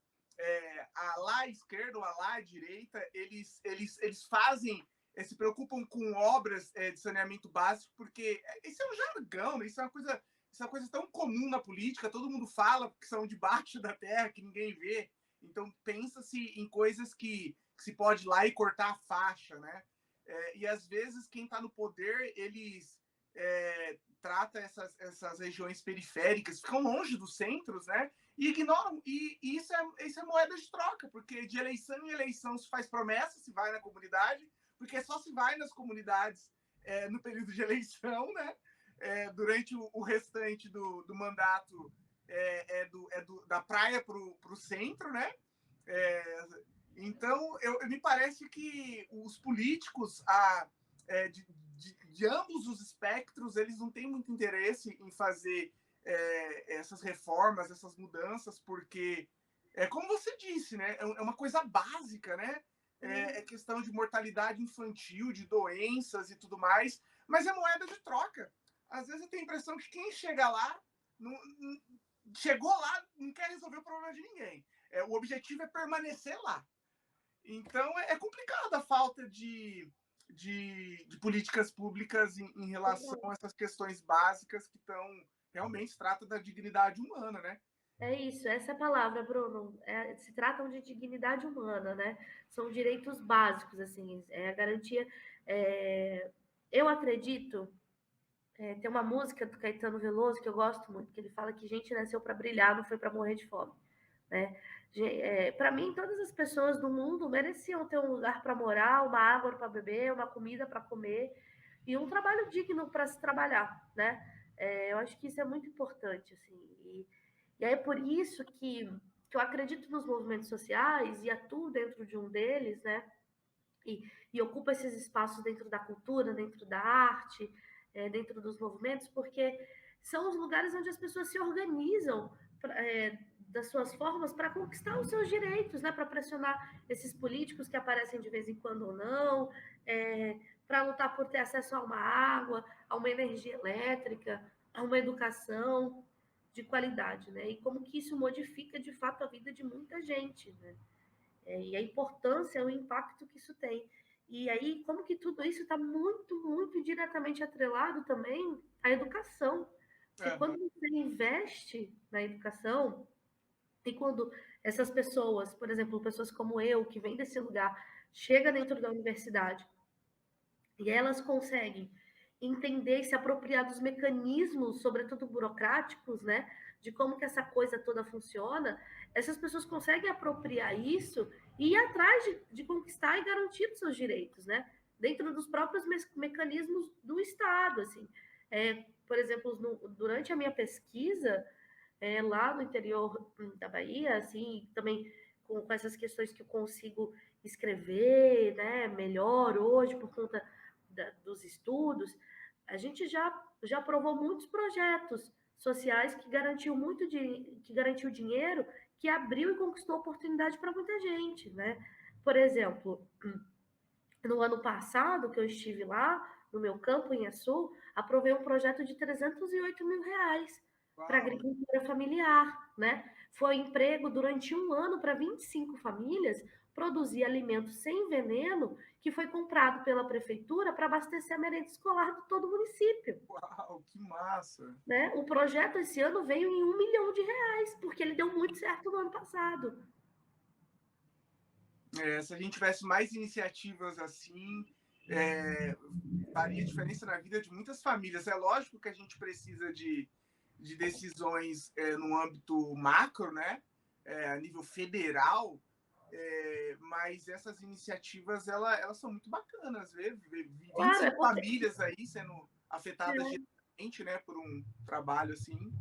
a lá à esquerda ou a lá à direita, eles fazem, se preocupam com obras de saneamento básico, porque isso é um jargão, né? Isso é uma coisa tão comum na política, todo mundo fala que são debaixo da terra, que ninguém vê. Então, pensa-se em coisas que se pode ir lá e cortar a faixa, né? E, às vezes, quem está no poder, eles trata essas regiões periféricas, ficam longe dos centros, né? E ignoram. E isso é moeda de troca, porque de eleição em eleição se faz promessa, se vai na comunidade, porque só se vai nas comunidades no período de eleição, né? Durante o restante do mandato da praia para o centro, né? Então, me parece que os políticos de ambos os espectros, eles não têm muito interesse em fazer essas reformas, essas mudanças, porque, como você disse, né? É uma coisa básica, né? É questão de mortalidade infantil, de doenças e tudo mais, mas é moeda de troca. Às vezes eu tenho a impressão que quem chega lá, chegou lá, não quer resolver o problema de ninguém. O objetivo é permanecer lá. Então, é complicada a falta de políticas públicas em relação a essas questões básicas que realmente trata da dignidade humana, né? É isso, essa é a palavra, Bruno. Se tratam de dignidade humana, né? São direitos básicos, assim, a garantia. Eu acredito, tem uma música do Caetano Veloso que eu gosto muito, que ele fala que gente nasceu para brilhar, não foi para morrer de fome, né? Para mim, todas as pessoas do mundo mereciam ter um lugar para morar, uma água para beber, uma comida para comer e um trabalho digno para se trabalhar, né? Eu acho que isso é muito importante, assim. E é por isso que eu acredito nos movimentos sociais e atuo dentro de um deles, né? E ocupo esses espaços dentro da cultura, dentro da arte, dentro dos movimentos, porque são os lugares onde as pessoas se organizam das suas formas para conquistar os seus direitos, né? Para pressionar esses políticos que aparecem de vez em quando ou não, para lutar por ter acesso a uma água, a uma energia elétrica, a uma educação de qualidade, né? E como que isso modifica de fato a vida de muita gente, né? E a importância, o impacto que isso tem. E aí, como que tudo isso está muito, muito diretamente atrelado também à educação. Porque quando você investe na educação, e quando essas pessoas, por exemplo, pessoas como eu, que vêm desse lugar, chega dentro da universidade e elas conseguem entender e se apropriar dos mecanismos, sobretudo burocráticos, né, de como que essa coisa toda funciona, essas pessoas conseguem apropriar isso e ir atrás de conquistar e garantir os seus direitos, né, dentro dos próprios mecanismos do Estado, assim. Por exemplo, durante a minha pesquisa, lá no interior da Bahia, assim, também com essas questões que eu consigo escrever, né, melhor hoje por conta dos estudos, a gente já aprovou muitos projetos sociais que garantiu dinheiro, que abriu e conquistou oportunidade para muita gente, né? Por exemplo, no ano passado que eu estive lá, no meu campo em Açu, aprovei um projeto de R$308 mil para agricultura familiar, né? Foi emprego durante um ano para 25 famílias, produzir alimentos sem veneno, que foi comprado pela prefeitura para abastecer a merenda escolar de todo o município. Uau, que massa! Né? O projeto esse ano veio em R$1 milhão, porque ele deu muito certo no ano passado. Se a gente tivesse mais iniciativas assim, faria diferença na vida de muitas famílias. É lógico que a gente precisa de decisões no âmbito macro, né? A nível federal, mas essas iniciativas elas são muito bacanas, ver 25 famílias aí sendo afetadas diretamente, né, por um trabalho assim.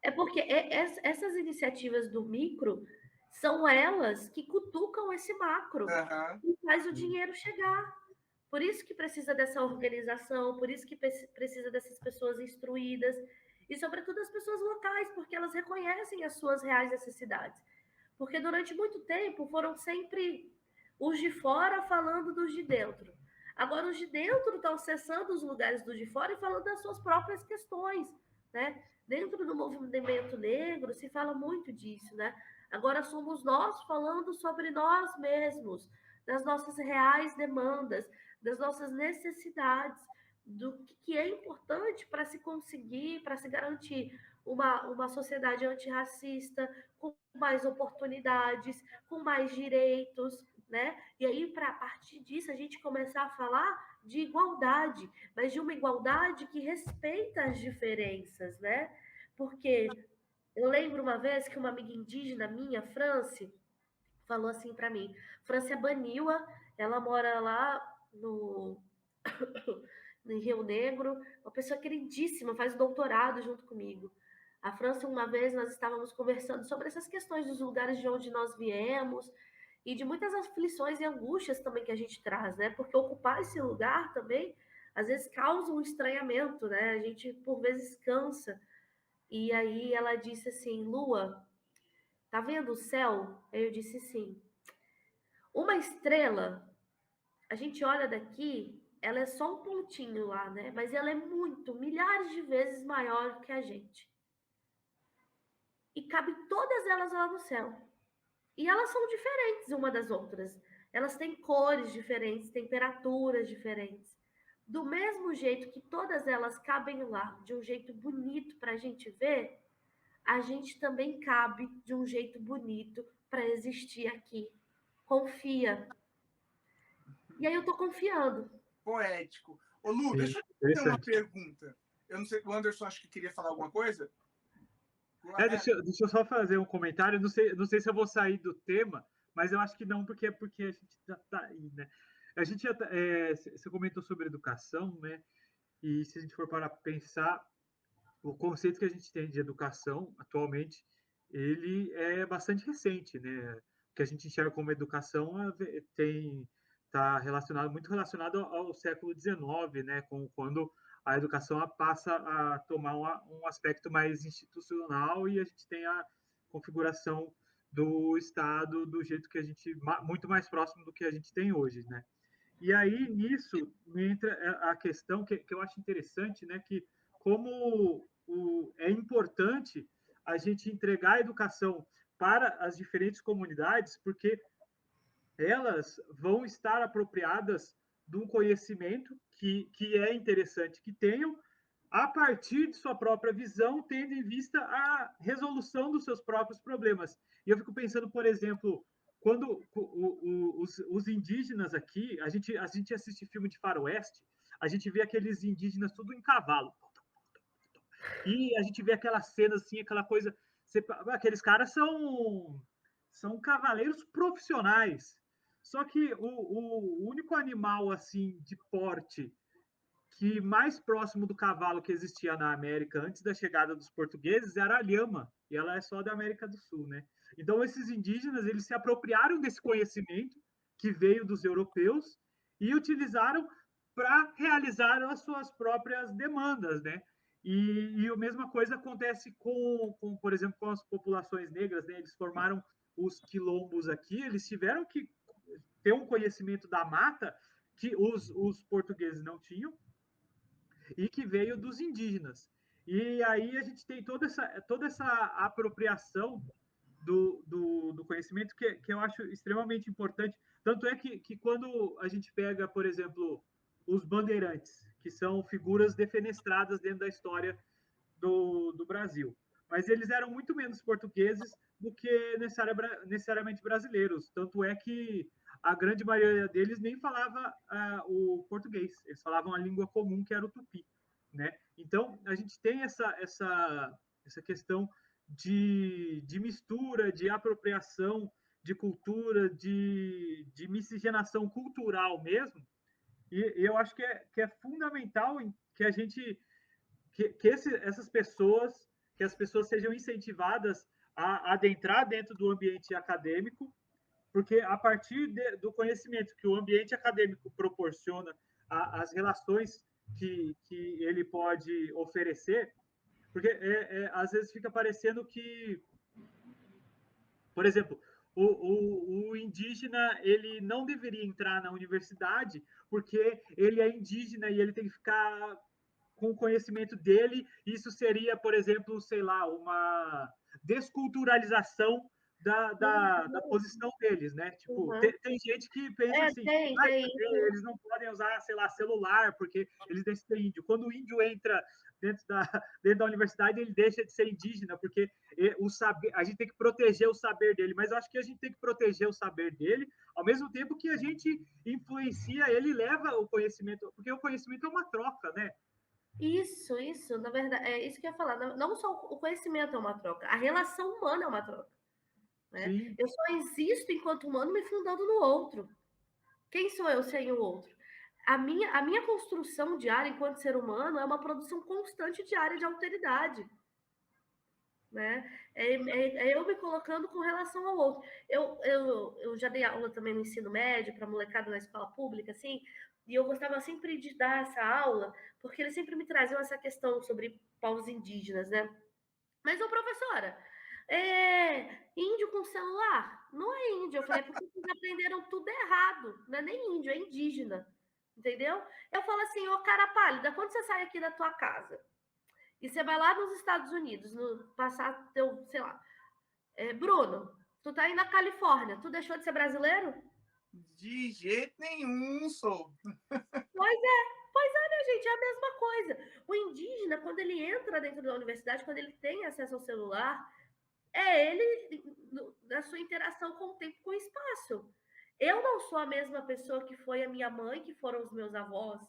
É porque essas iniciativas do micro são elas que cutucam esse macro e faz o dinheiro chegar. Por isso que precisa dessa organização, por isso que precisa dessas pessoas instruídas e, sobretudo, as pessoas locais, porque elas reconhecem as suas reais necessidades. Porque durante muito tempo foram sempre os de fora falando dos de dentro. Agora, os de dentro estão acessando os lugares do de fora e falando das suas próprias questões, né? Dentro do movimento negro se fala muito disso, né? Agora somos nós falando sobre nós mesmos, das nossas reais demandas, das nossas necessidades, do que é importante para se conseguir, para se garantir uma sociedade antirracista, com mais oportunidades, com mais direitos, né? E aí, a partir disso, a gente começar a falar de igualdade, mas de uma igualdade que respeita as diferenças, né? Porque eu lembro uma vez que uma amiga indígena minha, Franci, falou assim para mim. Franci é Baniwa, ela mora lá no em Rio Negro, uma pessoa queridíssima, faz doutorado junto comigo. A França, uma vez, nós estávamos conversando sobre essas questões dos lugares de onde nós viemos e de muitas aflições e angústias também que a gente traz, né? Porque ocupar esse lugar também, às vezes, causa um estranhamento, né? A gente, por vezes, cansa. E aí ela disse assim, Lua, tá vendo o céu? Aí eu disse sim. Uma estrela, a gente olha daqui, ela é só um pontinho lá, né? Mas ela é muito, milhares de vezes maior que a gente. E cabe todas elas lá no céu. E elas são diferentes uma das outras. Elas têm cores diferentes, temperaturas diferentes. Do mesmo jeito que todas elas cabem lá de um jeito bonito para a gente ver, a gente também cabe de um jeito bonito para existir aqui. Confia. E aí eu tô confiando. Poético. Ô, Lu, Sim, deixa eu fazer uma pergunta. Eu não sei, o Anderson acho que queria falar alguma coisa. Deixa eu só fazer um comentário. Não sei se eu vou sair do tema, mas eu acho que não, porque a gente já está aí, né? A gente já você comentou sobre educação, né? E se a gente for para pensar, o conceito que a gente tem de educação atualmente, ele é bastante recente, né? O que a gente enxerga como educação está muito relacionado ao século XIX, né? Quando a educação passa a tomar um aspecto mais institucional e a gente tem a configuração do Estado do jeito que a gente muito mais próximo do que a gente tem hoje, né? E aí nisso entra a questão que eu acho interessante, né? Que como é importante a gente entregar a educação para as diferentes comunidades, porque elas vão estar apropriadas de um conhecimento que é interessante que tenham, a partir de sua própria visão, tendo em vista a resolução dos seus próprios problemas. E eu fico pensando, por exemplo, quando os indígenas aqui, a gente assiste filme de faroeste, a gente vê aqueles indígenas tudo em cavalo. E a gente vê aquelas cenas assim, aquela coisa. Aqueles caras são cavaleiros profissionais. Só que o único animal assim de porte que mais próximo do cavalo que existia na América antes da chegada dos portugueses era a lhama, e ela é só da América do Sul, né? Então esses indígenas, eles se apropriaram desse conhecimento que veio dos europeus e utilizaram para realizar as suas próprias demandas, né? E a mesma coisa acontece por exemplo, com as populações negras, né? Eles formaram os quilombos aqui, eles tiveram que ter um conhecimento da mata que os portugueses não tinham e que veio dos indígenas. E aí a gente tem toda essa apropriação do conhecimento que eu acho extremamente importante. Tanto é que quando a gente pega, por exemplo, os bandeirantes, que são figuras defenestradas dentro da história do Brasil, mas eles eram muito menos portugueses do que necessariamente brasileiros. Tanto é que a grande maioria deles nem falava o português, eles falavam a língua comum, que era o tupi, né? Então, a gente tem essa questão de mistura, de apropriação de cultura, de miscigenação cultural mesmo, e eu acho que é fundamental que a gente essas pessoas, que as pessoas sejam incentivadas a adentrar dentro do ambiente acadêmico, porque a partir do conhecimento que o ambiente acadêmico proporciona, as relações que ele pode oferecer, porque às vezes fica parecendo que, por exemplo, o indígena ele não deveria entrar na universidade porque ele é indígena e ele tem que ficar com o conhecimento dele. Isso seria, por exemplo, sei lá, uma desculturalização da posição deles, né? Tipo, tem gente que pensa assim, eles não podem usar, sei lá, celular, porque eles deixam de ser índio. Quando o índio entra dentro da universidade, ele deixa de ser indígena, porque o saber, a gente tem que proteger o saber dele, mas eu acho que a gente tem que proteger o saber dele, ao mesmo tempo que a gente influencia ele e leva o conhecimento, porque o conhecimento é uma troca, né? Isso, na verdade, é isso que eu ia falar. Não só o conhecimento é uma troca, a relação humana é uma troca. Né? Eu só existo enquanto humano me fundando no outro. Quem sou eu sem o outro? A minha construção diária enquanto ser humano é uma produção constante diária de alteridade. Né? É eu me colocando com relação ao outro. Eu já dei aula também no ensino médio para molecada na escola pública, assim, e eu gostava sempre de dar essa aula, porque eles sempre me traziam essa questão sobre povos indígenas, né? Mas, ô professora, índio com celular? Não é índio. Eu falei, porque vocês aprenderam tudo errado. Não é nem índio, é indígena. Entendeu? Eu falo assim, ô cara pálida, quando você sai aqui da tua casa e você vai lá nos Estados Unidos, passar teu, sei lá, Bruno, tu tá aí na Califórnia, tu deixou de ser brasileiro? De jeito nenhum, sou. Pois é, né, gente? É a mesma coisa. O indígena, quando ele entra dentro da universidade, quando ele tem acesso ao celular, é ele na sua interação com o tempo, com o espaço. Eu não sou a mesma pessoa que foi a minha mãe, que foram os meus avós.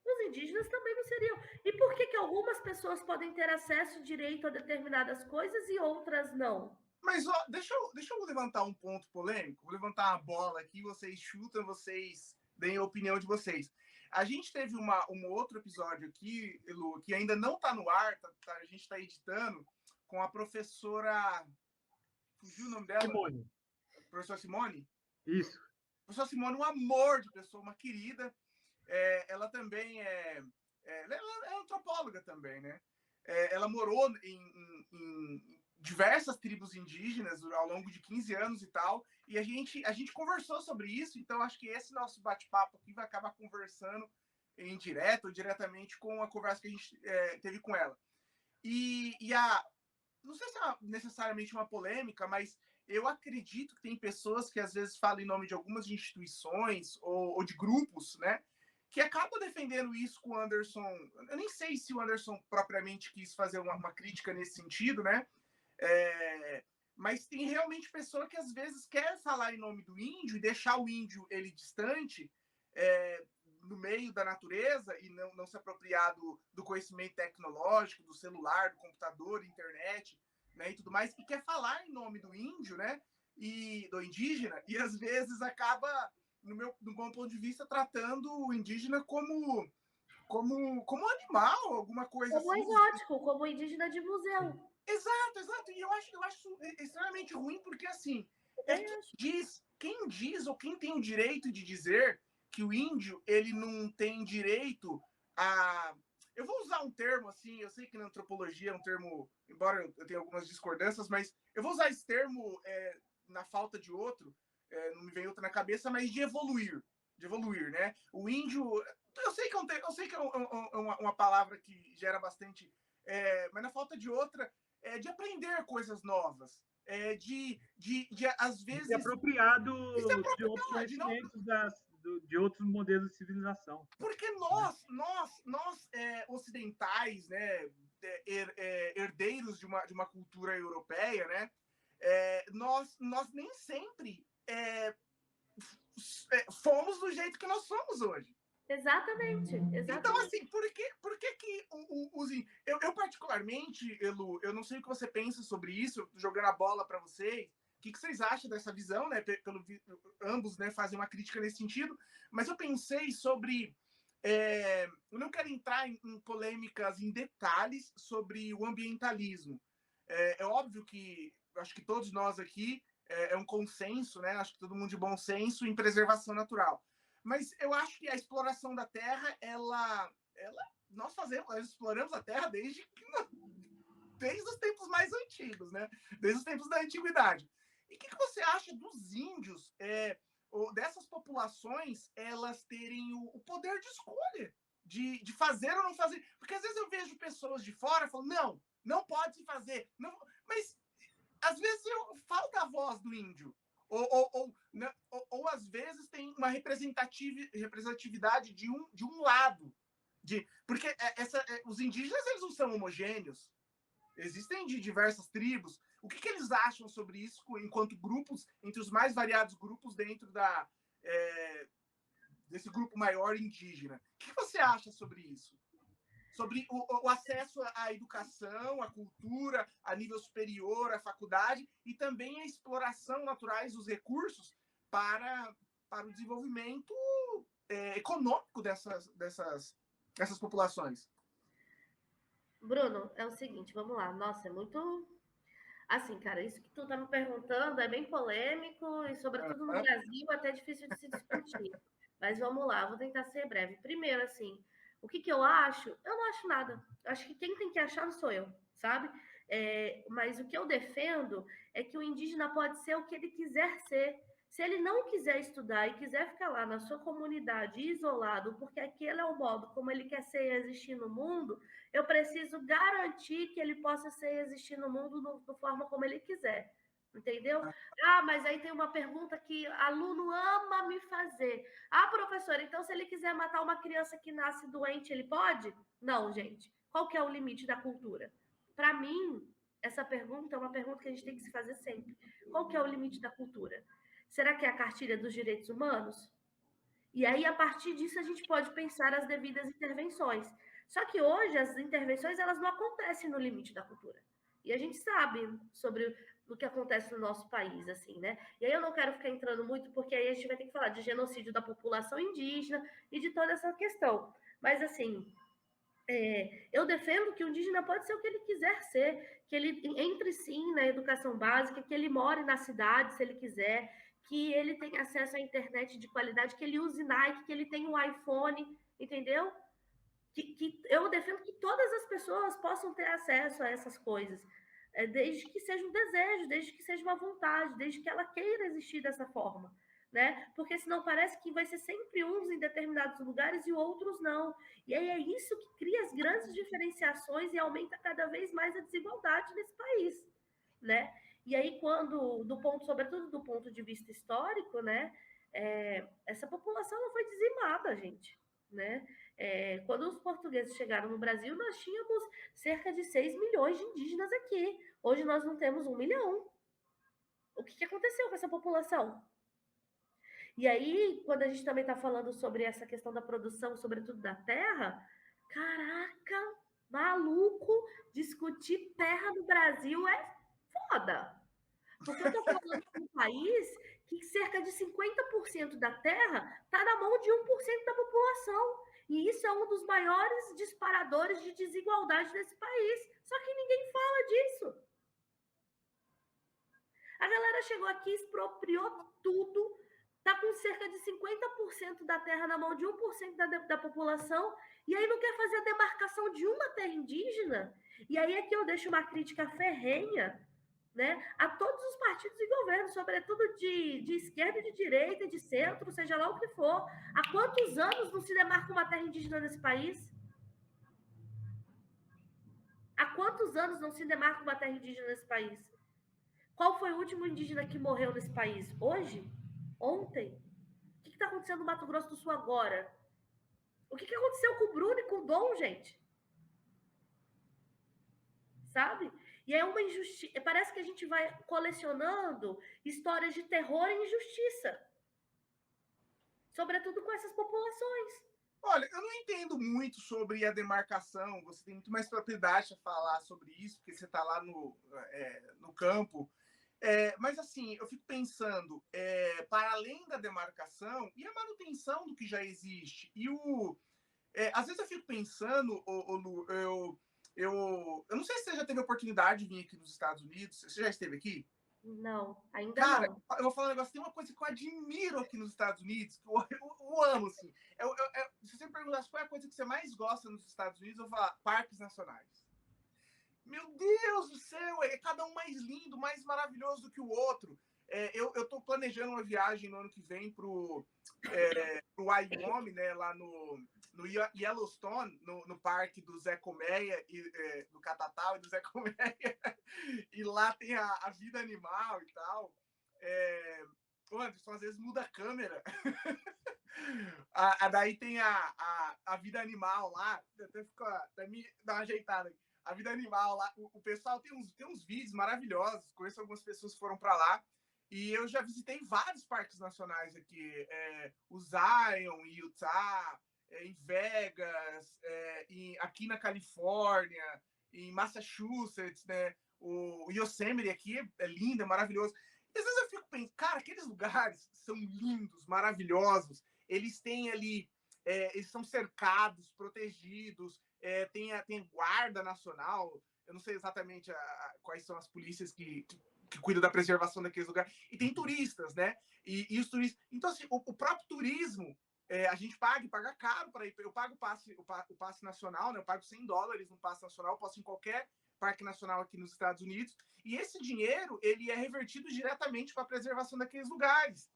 Os indígenas também não seriam. E por que algumas pessoas podem ter acesso direito a determinadas coisas e outras não? Mas ó, deixa eu levantar um ponto polêmico. Vou levantar uma bola aqui, vocês chutam, vocês deem a opinião de vocês. A gente teve um outro episódio aqui, Elu, que ainda não está no ar, a gente está editando, com a professora. Fugiu o nome dela? Simone. Professora Simone? Isso. Professora Simone, um amor de pessoa, uma querida. Ela também ela é antropóloga também, né? Ela morou em diversas tribos indígenas ao longo de 15 anos e tal, e a gente conversou sobre isso, então acho que esse nosso bate-papo aqui vai acabar conversando em direto ou diretamente com a conversa que a gente teve com ela. Não sei se é necessariamente uma polêmica, mas eu acredito que tem pessoas que às vezes falam em nome de algumas instituições ou de grupos, né? Que acaba defendendo isso com o Anderson. Eu nem sei se o Anderson propriamente quis fazer uma crítica nesse sentido, né? Mas tem realmente pessoa que às vezes quer falar em nome do índio e deixar o índio ele distante, no meio da natureza e não se apropriar do conhecimento tecnológico, do celular, do computador, internet, né, e tudo mais, e quer falar em nome do índio, né, e do indígena, e às vezes acaba, no meu ponto de vista, tratando o indígena como animal, alguma coisa como assim. Como exótico, como indígena de museu. Exato. E eu acho extremamente ruim, porque assim, quem diz ou quem tem o direito de dizer que o índio ele não tem direito a. Eu vou usar um termo assim, eu sei que na antropologia é um termo, embora eu tenha algumas discordâncias, mas eu vou usar esse termo na falta de outro, não me vem outro na cabeça, mas de evoluir, né? O índio, eu sei que é uma palavra que gera bastante, mas na falta de outra, de aprender coisas novas, às vezes... De apropriado de outros conhecimentos de outros modelos de civilização. Porque nós ocidentais, né, herdeiros de uma cultura europeia, né, nós nem sempre fomos do jeito que nós somos hoje. Exatamente. Então, assim, por que eu particularmente, Elu, eu não sei o que você pensa sobre isso, eu tô jogando a bola para vocês, o que vocês acham dessa visão, né? Ambos, né, fazem uma crítica nesse sentido, mas eu pensei sobre... eu não quero entrar em polêmicas, em detalhes sobre o ambientalismo. É óbvio que, acho que todos nós aqui, é um consenso, né? Acho que todo mundo de bom senso em preservação natural. Mas eu acho que a exploração da terra, nós exploramos a terra desde que desde os tempos mais antigos, né? Desde os tempos da antiguidade. E o que você acha dos índios, ou dessas populações, elas terem o poder de escolha, de fazer ou não fazer? Porque às vezes eu vejo pessoas de fora falando, não pode se fazer. Não, mas às vezes falta a voz do índio. Ou às vezes tem uma representatividade de um lado. Porque os indígenas, eles não são homogêneos. Existem de diversas tribos. O que eles acham sobre isso enquanto grupos, entre os mais variados grupos dentro desse grupo maior indígena? O que você acha sobre isso? Sobre o acesso à educação, à cultura, a nível superior, à faculdade, e também a exploração naturais dos recursos para o desenvolvimento econômico dessas populações. Bruno, é o seguinte, vamos lá. Nossa, é muito... Assim, cara, isso que tu tá me perguntando é bem polêmico e, sobretudo no Brasil, até difícil de se discutir. Mas vamos lá, vou tentar ser breve. Primeiro, assim, o que eu acho? Eu não acho nada. Eu acho que quem tem que achar não sou eu, sabe? Mas o que eu defendo é que o indígena pode ser o que ele quiser ser. Se ele não quiser estudar e quiser ficar lá na sua comunidade isolado, porque aquele é o modo como ele quer ser e existir no mundo, eu preciso garantir que ele possa ser e existir no mundo da forma como ele quiser. Entendeu? Mas aí tem uma pergunta que aluno ama me fazer. Professora, então se ele quiser matar uma criança que nasce doente, ele pode? Não, gente. Qual que é o limite da cultura? Para mim, essa pergunta é uma pergunta que a gente tem que se fazer sempre. Qual que é o limite da cultura? Será que é a cartilha dos direitos humanos? E aí, a partir disso, a gente pode pensar as devidas intervenções. Só que hoje, as intervenções, elas não acontecem no limite da cultura. E a gente sabe sobre o que acontece no nosso país, assim, né? E aí eu não quero ficar entrando muito, porque aí a gente vai ter que falar de genocídio da população indígena e de toda essa questão. Mas, assim, eu defendo que o indígena pode ser o que ele quiser ser, que ele entre sim na educação básica, que ele more na cidade, se ele quiser, que ele tenha acesso à internet de qualidade, que ele use Nike, que ele tenha um iPhone, entendeu? Que eu defendo que todas as pessoas possam ter acesso a essas coisas, desde que seja um desejo, desde que seja uma vontade, desde que ela queira existir dessa forma, né? Porque senão parece que vai ser sempre uns em determinados lugares e outros não. E aí é isso que cria as grandes diferenciações e aumenta cada vez mais a desigualdade nesse país, né? E aí, sobretudo do ponto de vista histórico, né? Essa população não foi dizimada, gente, né? Quando os portugueses chegaram no Brasil, nós tínhamos cerca de 6 milhões de indígenas aqui. Hoje nós não temos 1 milhão. O que aconteceu com essa população? E aí, quando a gente também está falando sobre essa questão da produção, sobretudo da terra, caraca, maluco, discutir terra no Brasil é foda. Porque eu estou falando de um país que cerca de 50% da terra está na mão de 1% da população. E isso é um dos maiores disparadores de desigualdade desse país. Só que ninguém fala disso. A galera chegou aqui, expropriou tudo, está com cerca de 50% da terra na mão de 1% da população, e aí não quer fazer a demarcação de uma terra indígena. E aí é que eu deixo uma crítica ferrenha, né, a todos os partidos de governo, sobretudo de esquerda, de direita, de centro, seja lá o que for. Há quantos anos não se demarca uma terra indígena nesse país? Há quantos anos não se demarca uma terra indígena nesse país? Qual foi o último indígena que morreu nesse país? Hoje? Ontem? O que está acontecendo no Mato Grosso do Sul agora? O que aconteceu com o Bruno e com o Dom, gente? Sabe? E é uma injustiça. Parece que a gente vai colecionando histórias de terror e injustiça. Sobretudo com essas populações. Olha, eu não entendo muito sobre a demarcação. Você tem muito mais propriedade a falar sobre isso, porque você está lá no campo. Mas, assim, eu fico pensando, para além da demarcação e a manutenção do que já existe. E às vezes eu fico pensando, Lu, eu não sei se você já teve a oportunidade de vir aqui nos Estados Unidos. Você já esteve aqui? Não, ainda Cara, não. eu vou falar um negócio. Tem uma coisa que eu admiro aqui nos Estados Unidos, que eu amo, assim. Se você me perguntasse qual é a coisa que você mais gosta nos Estados Unidos, eu vou falar parques nacionais. Meu Deus do céu, é cada um mais lindo, mais maravilhoso do que o outro. Eu estou planejando uma viagem no ano que vem para o Wyoming, né, lá no Yellowstone, no parque do Zé Colmeia, do Catatal e do Zé Colmeia, e lá tem a vida animal e tal. O Anderson às vezes muda a câmera. Daí tem a vida animal lá, até me dar uma ajeitada aqui. A vida animal lá, o pessoal tem uns vídeos maravilhosos. Conheço algumas pessoas que foram para lá. E eu já visitei vários parques nacionais aqui. O Zion, em Utah, em Vegas, aqui na Califórnia, em Massachusetts, né? O Yosemite aqui é lindo, é maravilhoso. E às vezes eu fico pensando, cara, aqueles lugares são lindos, maravilhosos. Eles têm ali, eles são cercados, protegidos, tem guarda nacional. Eu não sei exatamente quais são as polícias que cuidam da preservação daqueles lugares. E tem turistas, né? E os turistas. Então, assim, o próprio turismo, a gente paga caro para ir. Eu pago o passe nacional, né? Eu pago $100 no passe nacional, eu posso ir em qualquer parque nacional aqui nos Estados Unidos. E esse dinheiro, ele é revertido diretamente para a preservação daqueles lugares.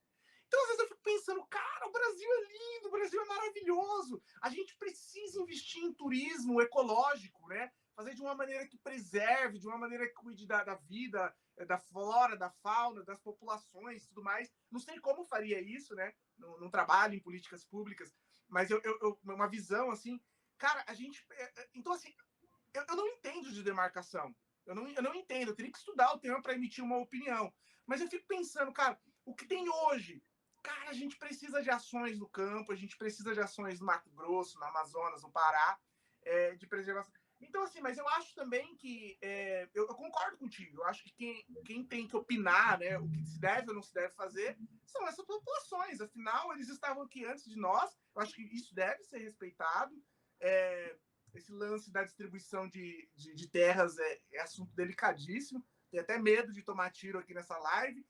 Então, às vezes eu fico pensando, cara, o Brasil é lindo, o Brasil é maravilhoso. A gente precisa investir em turismo ecológico, né? Fazer de uma maneira que preserve, de uma maneira que cuide da vida, da flora, da fauna, das populações, tudo mais. Não sei como faria isso, né? Não trabalho em políticas públicas, mas uma visão assim, cara, a gente. Então, assim, eu não entendo de demarcação. Eu não entendo. Eu teria que estudar o tema para emitir uma opinião. Mas eu fico pensando, cara, o que tem hoje? Cara, a gente precisa de ações no campo, a gente precisa de ações no Mato Grosso, no Amazonas, no Pará, de preservação. Então, assim, mas eu acho também que eu concordo contigo. Eu acho que quem tem que opinar, né, o que se deve ou não se deve fazer, são essas populações. Afinal, eles estavam aqui antes de nós. Eu acho que isso deve ser respeitado. Esse lance da distribuição de terras é assunto delicadíssimo. Tenho até medo de tomar tiro aqui nessa live.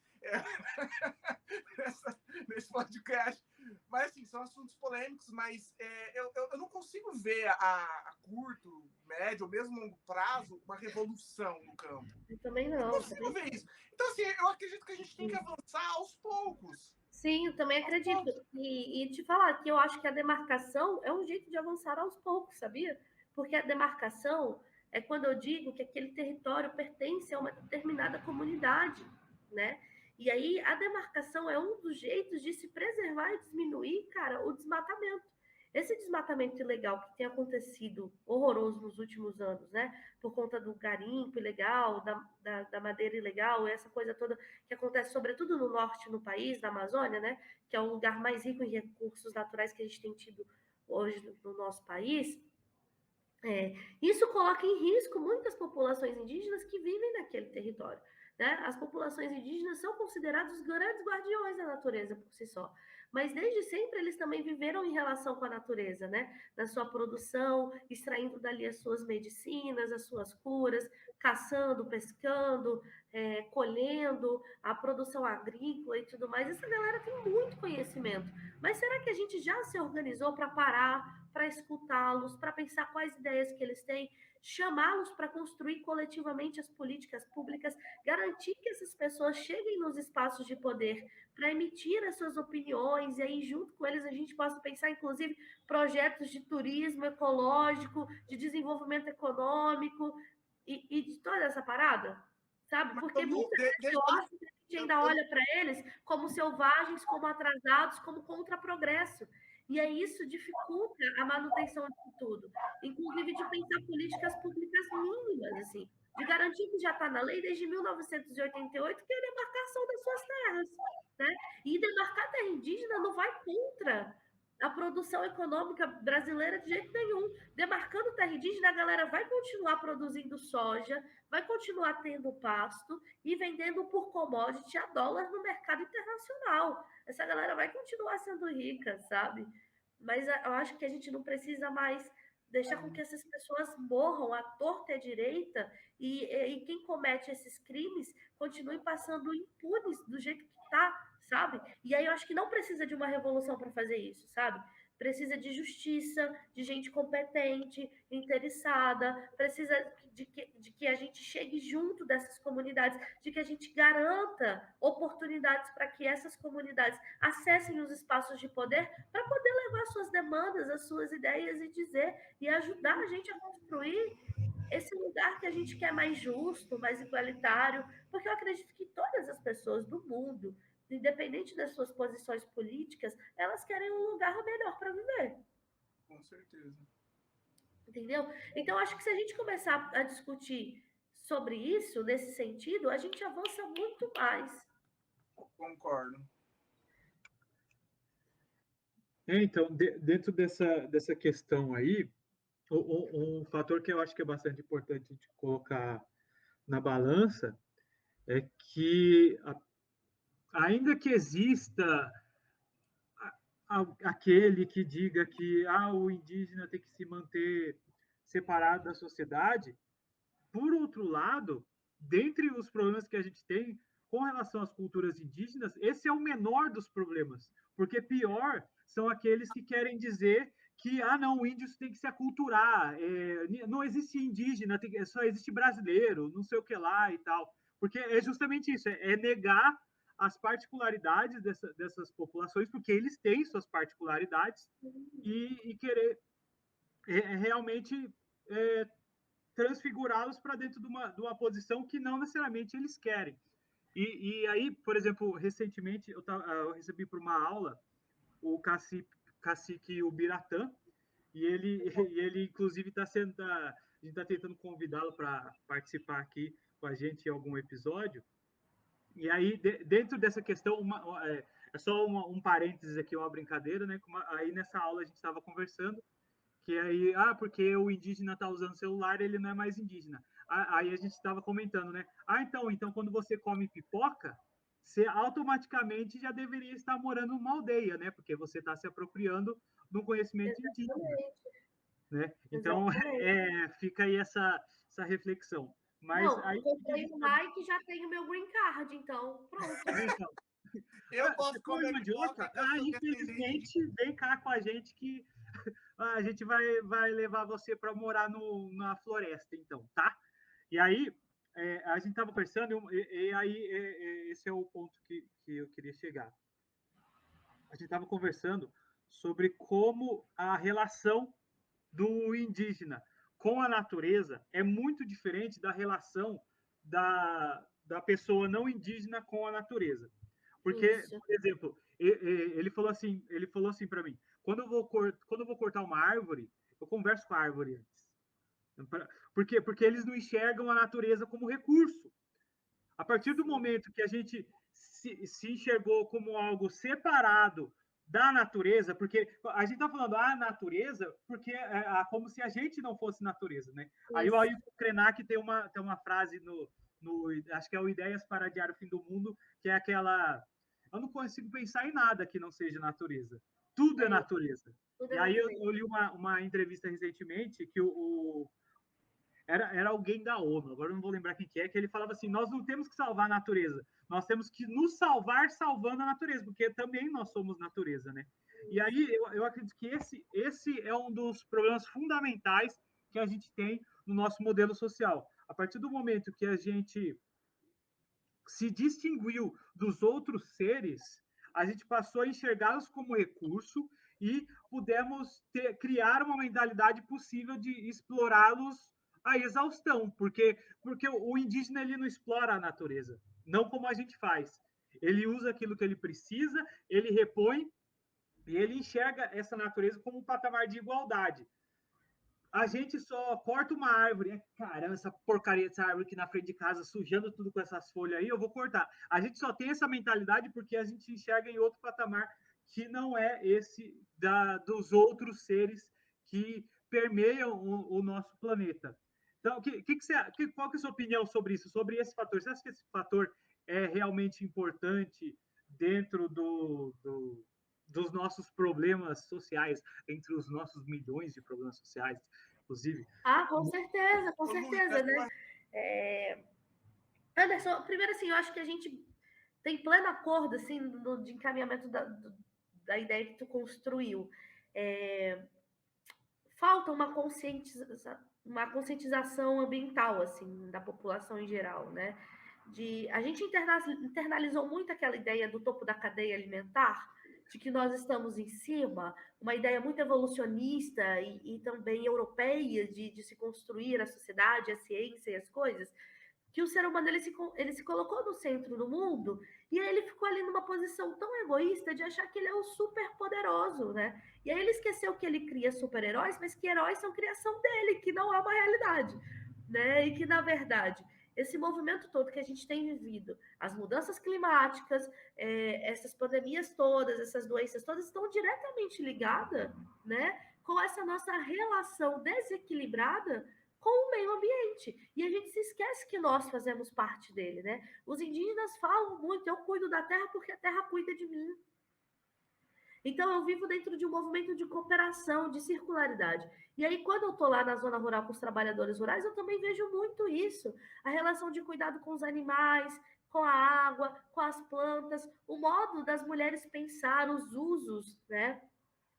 Nesse podcast. Mas, assim, são assuntos polêmicos, mas eu não consigo ver a curto, médio ou mesmo longo prazo uma revolução no campo. Eu também não. Eu não consigo ver isso. Então, assim, eu acredito que a gente tem que avançar aos poucos. Sim, eu também acredito. E te falar que eu acho que a demarcação é um jeito de avançar aos poucos, sabia? Porque a demarcação é quando eu digo que aquele território pertence a uma determinada comunidade, né? E aí a demarcação é um dos jeitos de se preservar e diminuir, cara, o desmatamento. Esse desmatamento ilegal que tem acontecido horroroso nos últimos anos, né? Por conta do garimpo ilegal, da madeira ilegal, essa coisa toda que acontece sobretudo no norte do país, na Amazônia, né? Que é o lugar mais rico em recursos naturais que a gente tem tido hoje no nosso país. Isso coloca em risco muitas populações indígenas que vivem naquele território. Né? As populações indígenas são consideradas os grandes guardiões da natureza por si só, mas desde sempre eles também viveram em relação com a natureza, né? Na sua produção, extraindo dali as suas medicinas, as suas curas, caçando, pescando, colhendo, a produção agrícola e tudo mais. Essa galera tem muito conhecimento, mas será que a gente já se organizou para parar, para escutá-los, para pensar quais ideias que eles têm, chamá-los para construir coletivamente as políticas públicas, garantir que essas pessoas cheguem nos espaços de poder para emitir as suas opiniões, e aí junto com eles a gente possa pensar, inclusive, projetos de turismo ecológico, de desenvolvimento econômico e de toda essa parada, sabe? Porque muitas vezes eu acho que a gente ainda olha para eles como selvagens, como atrasados, como contra progresso. E aí isso dificulta a manutenção disso tudo, inclusive de pensar políticas públicas mínimas, assim, de garantir que já está na lei desde 1988, que é a demarcação das suas terras. Né? E demarcar terra indígena não vai contra a produção econômica brasileira de jeito nenhum. Demarcando terra indígena, a galera vai continuar produzindo soja, vai continuar tendo pasto e vendendo por commodity a dólar no mercado internacional. Essa galera vai continuar sendo rica, sabe? Mas eu acho que a gente não precisa mais deixar com que essas pessoas morram à torta e à direita e quem comete esses crimes continue passando impunes do jeito que está, sabe? E aí eu acho que não precisa de uma revolução para fazer isso, sabe? precisa de justiça, de gente competente, interessada, precisa de que a gente chegue junto dessas comunidades, de que a gente garanta oportunidades para que essas comunidades acessem os espaços de poder para poder levar suas demandas, as suas ideias e dizer e ajudar a gente a construir esse lugar que a gente quer mais justo, mais igualitário, porque eu acredito que todas as pessoas do mundo, independente das suas posições políticas, elas querem um lugar melhor para viver. Com certeza. Entendeu? Então, acho que se a gente começar a discutir sobre isso, nesse sentido, a gente avança muito mais. Concordo. Então, dentro dessa questão aí, um fator que eu acho que é bastante importante de colocar na balança é que, ainda que exista aquele que diga que o indígena tem que se manter separado da sociedade, por outro lado, dentre os problemas que a gente tem com relação às culturas indígenas, esse é o menor dos problemas, porque pior são aqueles que querem dizer que não, o índio tem que se aculturar, não existe indígena, só existe brasileiro, não sei o que lá e tal, porque é justamente isso, é negar as particularidades dessas populações, porque eles têm suas particularidades, e querer realmente transfigurá-los para dentro de uma posição que não necessariamente eles querem. E aí, por exemplo, recentemente eu recebi para uma aula o cacique Ubiratã, e ele inclusive está sendo, a gente está tentando convidá-lo para participar aqui com a gente em algum episódio. E aí, dentro dessa questão, é só um parênteses aqui, uma brincadeira, né? Aí nessa aula a gente estava conversando, que aí, porque o indígena está usando celular, ele não é mais indígena. Aí a gente estava comentando, né? Então quando você come pipoca, você automaticamente já deveria estar morando numa aldeia, né? Porque você está se apropriando do conhecimento indígena, né? Então, fica aí essa reflexão. Mas não, aí, comprei o Nike e já tenho meu green card, então pronto. Então, eu posso comer mandioca? Infelizmente, vem cá com a gente que a gente vai levar você para morar na floresta, então, tá? E aí, a gente estava conversando, e aí esse é o ponto que eu queria chegar. A gente estava conversando sobre como a relação do indígena com a natureza é muito diferente da relação da pessoa não indígena com a natureza. Porque, Isso. por exemplo, ele falou assim para mim, quando eu vou cortar uma árvore, eu converso com a árvore antes. Por quê? Porque eles não enxergam a natureza como recurso. A partir do momento que a gente se enxergou como algo separado da natureza, porque a gente está falando a natureza porque como se a gente não fosse natureza, né? Isso. Aí o Ailton Krenak tem uma frase acho que é o Ideias para Adiar o Fim do Mundo, que é aquela: eu não consigo pensar em nada que não seja natureza. Tudo é natureza. Tudo é natureza. Aí eu li uma entrevista recentemente que era alguém da ONU, agora eu não vou lembrar quem que ele falava assim: nós não temos que salvar a natureza, nós temos que nos salvar salvando a natureza, porque também nós somos natureza, né? E aí eu acredito que esse é um dos problemas fundamentais que a gente tem no nosso modelo social. A partir do momento que a gente se distinguiu dos outros seres, a gente passou a enxergá-los como recurso e pudemos criar uma mentalidade possível de explorá-los a exaustão, porque o indígena ele não explora a natureza, não como a gente faz. Ele usa aquilo que ele precisa, ele repõe e ele enxerga essa natureza como um patamar de igualdade. A gente só corta uma árvore. Caramba, essa porcaria dessa árvore aqui na frente de casa, sujando tudo com essas folhas aí, eu vou cortar. A gente só tem essa mentalidade porque a gente enxerga em outro patamar que não é esse dos outros seres que permeiam o nosso planeta. Então, qual que é a sua opinião sobre isso, sobre esse fator? Você acha que esse fator é realmente importante dentro dos nossos problemas sociais, entre os nossos milhões de problemas sociais, inclusive? Com certeza, né? Anderson, primeiro assim, eu acho que a gente tem pleno acordo assim de encaminhamento da ideia que tu construiu. falta uma conscientização ambiental, assim, da população em geral, né? A gente internalizou muito aquela ideia do topo da cadeia alimentar, de que nós estamos em cima, uma ideia muito evolucionista e também europeia de se construir a sociedade, a ciência e as coisas, que o ser humano ele se colocou no centro do mundo e aí ele ficou ali numa posição tão egoísta de achar que ele é o super poderoso, né? E aí ele esqueceu que ele cria super-heróis, mas que heróis são criação dele, que não é uma realidade, né? E que, na verdade, esse movimento todo que a gente tem vivido, as mudanças climáticas, essas pandemias todas, essas doenças todas, estão diretamente ligadas, né, com essa nossa relação desequilibrada com o meio ambiente. E a gente se esquece que nós fazemos parte dele, né? Os indígenas falam muito, eu cuido da terra porque a terra cuida de mim. Então, eu vivo dentro de um movimento de cooperação, de circularidade. E aí, quando eu estou lá na zona rural com os trabalhadores rurais, eu também vejo muito isso. A relação de cuidado com os animais, com a água, com as plantas, o modo das mulheres pensar, os usos, né?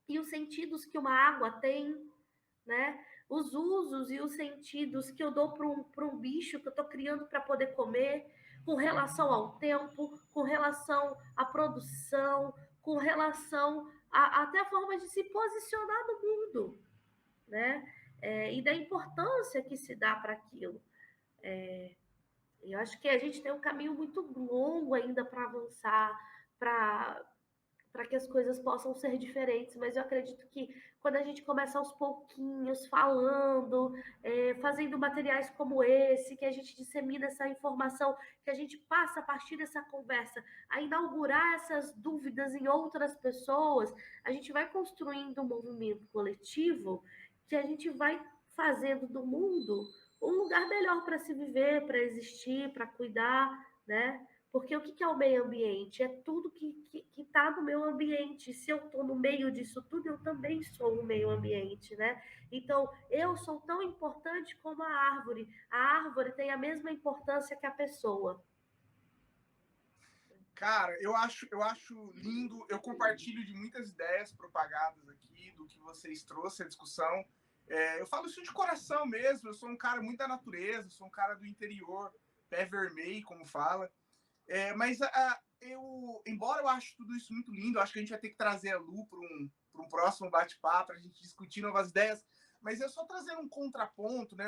E os sentidos que uma água tem, né? Os usos e os sentidos que eu dou para um bicho que eu estou criando para poder comer, com relação ao tempo, com relação à produção, com relação até a forma de se posicionar no mundo, né? E da importância que se dá para aquilo. Eu acho que a gente tem um caminho muito longo ainda para avançar, para que as coisas possam ser diferentes, mas eu acredito que quando a gente começa aos pouquinhos, falando, fazendo materiais como esse, que a gente dissemina essa informação, que a gente passa a partir dessa conversa, a inaugurar essas dúvidas em outras pessoas, a gente vai construindo um movimento coletivo que a gente vai fazendo do mundo um lugar melhor para se viver, para existir, para cuidar, né? Porque o que é o meio ambiente? É tudo que está no meu ambiente. Se eu estou no meio disso tudo, eu também sou o meio ambiente, né? Então, eu sou tão importante como a árvore. A árvore tem a mesma importância que a pessoa. Cara, eu acho lindo. Eu compartilho de muitas ideias propagadas aqui, do que vocês trouxeram à discussão. Eu falo isso de coração mesmo. Eu sou um cara muito da natureza, sou um cara do interior, pé vermelho, como fala. Mas embora eu ache tudo isso muito lindo, eu acho que a gente vai ter que trazer a Lu para um próximo bate-papo, para a gente discutir novas ideias. Mas eu só trazendo um contraponto, né?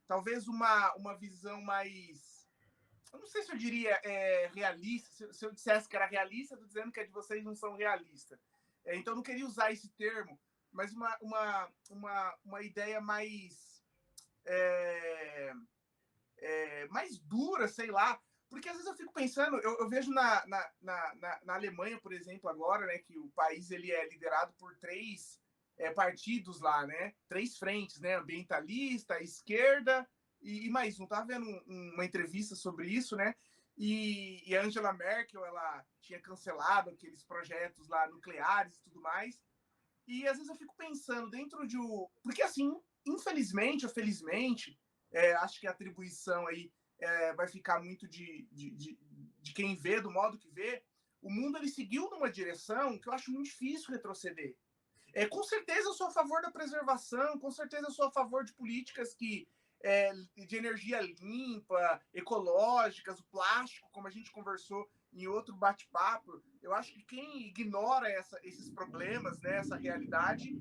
Talvez uma visão mais... Eu não sei se eu diria realista. Se eu dissesse que era realista, eu estou dizendo que a de vocês não são realistas. Então, eu não queria usar esse termo, mas uma ideia mais... mais dura, sei lá. Porque às vezes eu fico pensando, eu vejo na Alemanha, por exemplo, agora, né, que o país ele é liderado por 3 partidos lá, né? 3 frentes, né? Ambientalista, esquerda e mais um. Tava vendo uma entrevista sobre isso, né? E a Angela Merkel, ela tinha cancelado aqueles projetos lá nucleares e tudo mais. E às vezes eu fico pensando dentro de porque assim, infelizmente ou felizmente, acho que a atribuição aí vai ficar muito de quem vê, do modo que vê. O mundo ele seguiu numa direção que eu acho muito difícil retroceder. Com certeza eu sou a favor da preservação, com certeza eu sou a favor de políticas de energia limpa, ecológicas, o plástico, como a gente conversou em outro bate-papo. Eu acho que quem ignora esses problemas, né, essa realidade,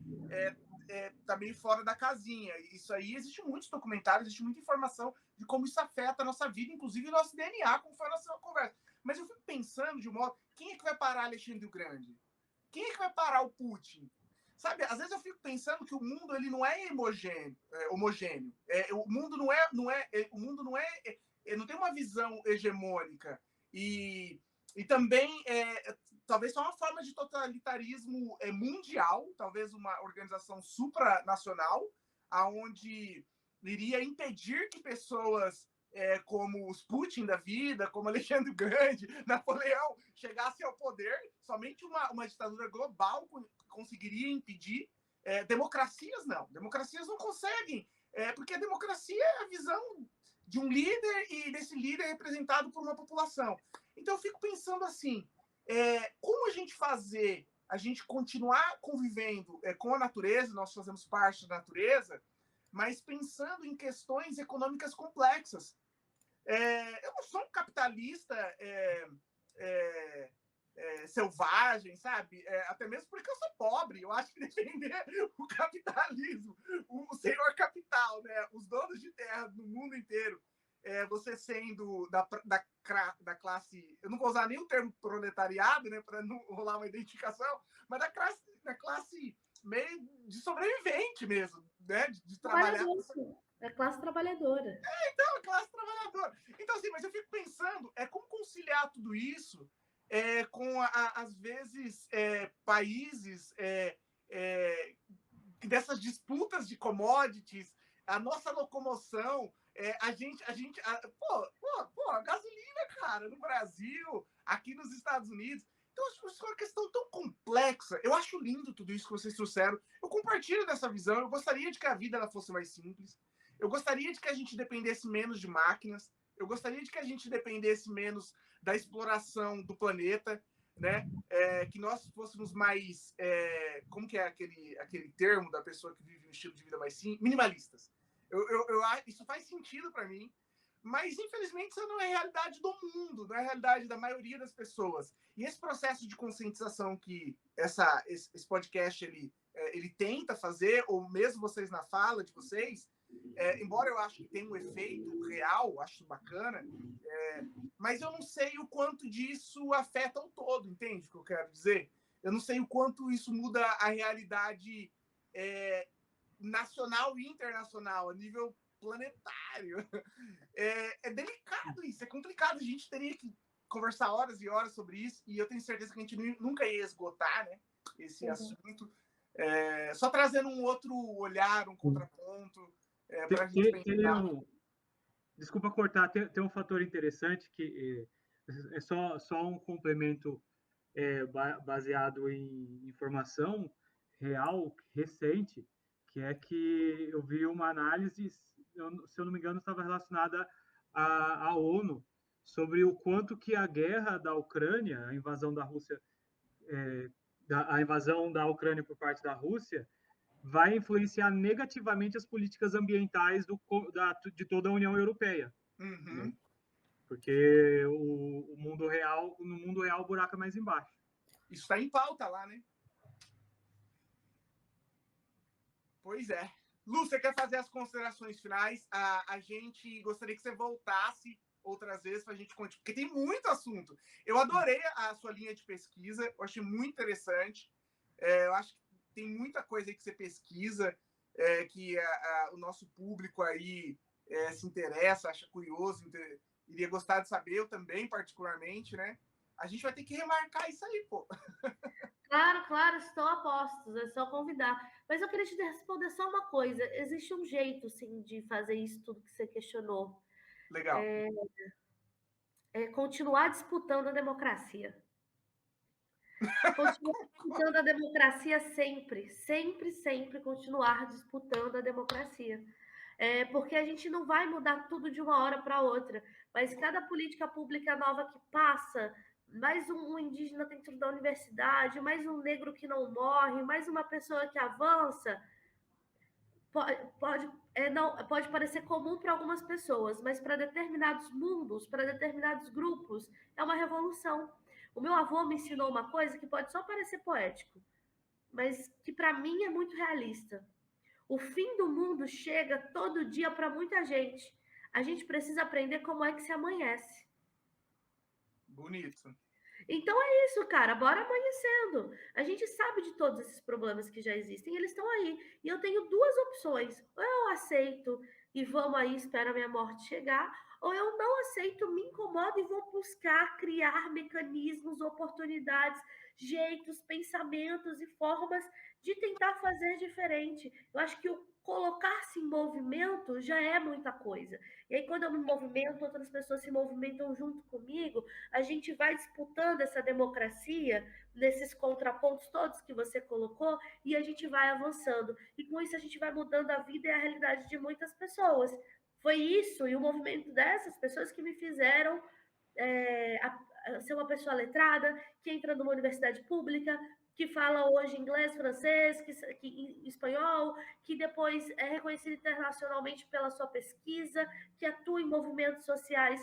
tá meio fora da casinha. Isso aí, existe muitos documentários, existe muita informação de como isso afeta a nossa vida, inclusive o nosso DNA, como foi a nossa conversa. Mas eu fico pensando de um modo, quem é que vai parar Alexandre o Grande? Quem é que vai parar o Putin? Sabe, às vezes eu fico pensando que o mundo ele não é homogêneo. O mundo não tem uma visão hegemônica. E também talvez só uma forma de totalitarismo mundial, talvez uma organização supranacional, aonde iria impedir que pessoas como os Putin da vida, como Alexandre o Grande, Napoleão, chegassem ao poder. Somente uma ditadura global conseguiria impedir. Democracias não conseguem, porque a democracia é a visão de um líder e desse líder representado por uma população. Então eu fico pensando assim, como a gente fazer a gente continuar convivendo com a natureza, nós fazemos parte da natureza, mas pensando em questões econômicas complexas. Eu não sou um capitalista selvagem, sabe? Até mesmo porque eu sou pobre. Eu acho que defender o capitalismo, o senhor capital, né? Os donos de terra no mundo inteiro, você sendo da classe, eu não vou usar nem o termo proletariado, né, para não rolar uma identificação, mas da classe meio de sobrevivente mesmo, né, de trabalhar. É classe trabalhadora. Então, a classe trabalhadora. Então, assim, mas eu fico pensando, como conciliar tudo isso com, às vezes, países dessas disputas de commodities, a nossa locomoção, a gasolina, cara, no Brasil, aqui nos Estados Unidos. Então, isso é uma questão tão complexa. Eu acho lindo tudo isso que vocês trouxeram. Eu compartilho dessa visão. Eu gostaria de que a vida ela fosse mais simples. Eu gostaria de que a gente dependesse menos de máquinas. Eu gostaria de que a gente dependesse menos da exploração do planeta, né? Que nós fôssemos mais... como que é aquele termo da pessoa que vive um estilo de vida mais minimalistas? Isso faz sentido para mim, mas infelizmente isso não é a realidade do mundo, não é a realidade da maioria das pessoas. E esse processo de conscientização que esse podcast ele tenta fazer, ou mesmo vocês na fala de vocês, embora eu acho que tem um efeito real, acho bacana, mas eu não sei o quanto disso afeta o todo, entende o que eu quero dizer? Eu não sei o quanto isso muda a realidade nacional e internacional, a nível planetário. É delicado isso, é complicado. A gente teria que conversar horas e horas sobre isso, e eu tenho certeza que a gente nunca ia esgotar, né, esse assunto. Só trazendo um outro olhar, um contraponto, para a gente pensar. Desculpa cortar, tem um fator interessante que é só um complemento baseado em informação real, recente, que é que eu vi uma análise, se eu não me engano, estava relacionada à ONU, sobre o quanto que a guerra da Ucrânia, a invasão da Rússia, a invasão da Ucrânia por parte da Rússia, vai influenciar negativamente as políticas ambientais de toda a União Europeia. Uhum. Né? Porque no mundo real o buraco é mais embaixo. Isso está em pauta lá, né? Pois é. Lu, você quer fazer as considerações finais? A gente gostaria que você voltasse outras vezes para a gente continuar, porque tem muito assunto. Eu adorei a sua linha de pesquisa, eu achei muito interessante. Eu acho que tem muita coisa aí que você pesquisa, que o nosso público aí se interessa, acha curioso, iria gostar de saber, eu também, particularmente, né? A gente vai ter que remarcar isso aí, pô. Claro, estão a postos, é só convidar. Mas eu queria te responder só uma coisa. Existe um jeito, sim, de fazer isso tudo que você questionou. Legal. Continuar disputando a democracia. Continuar disputando a democracia sempre. Sempre continuar disputando a democracia. Porque a gente não vai mudar tudo de uma hora para outra. Mas cada política pública nova que passa, mais um indígena dentro da universidade, mais um negro que não morre, mais uma pessoa que avança, pode parecer comum para algumas pessoas, mas para determinados mundos, para determinados grupos, é uma revolução. O meu avô me ensinou uma coisa que pode só parecer poético, mas que para mim é muito realista. O fim do mundo chega todo dia para muita gente. A gente precisa aprender como é que se amanhece. Bonito. Então é isso, cara. Bora amanhecendo. A gente sabe de todos esses problemas que já existem, eles estão aí. E eu tenho duas opções. Ou eu aceito e vamos aí, espera a minha morte chegar, ou eu não aceito, me incomodo e vou buscar criar mecanismos, oportunidades, jeitos, pensamentos e formas de tentar fazer diferente. Eu acho que o colocar-se em movimento já é muita coisa. E aí, quando eu me movimento, outras pessoas se movimentam junto comigo, a gente vai disputando essa democracia nesses contrapontos todos que você colocou e a gente vai avançando. E com isso a gente vai mudando a vida e a realidade de muitas pessoas. Foi isso e o movimento dessas pessoas que me fizeram ser uma pessoa letrada, que entra numa universidade pública, que fala hoje inglês, francês, espanhol, que depois é reconhecido internacionalmente pela sua pesquisa, que atua em movimentos sociais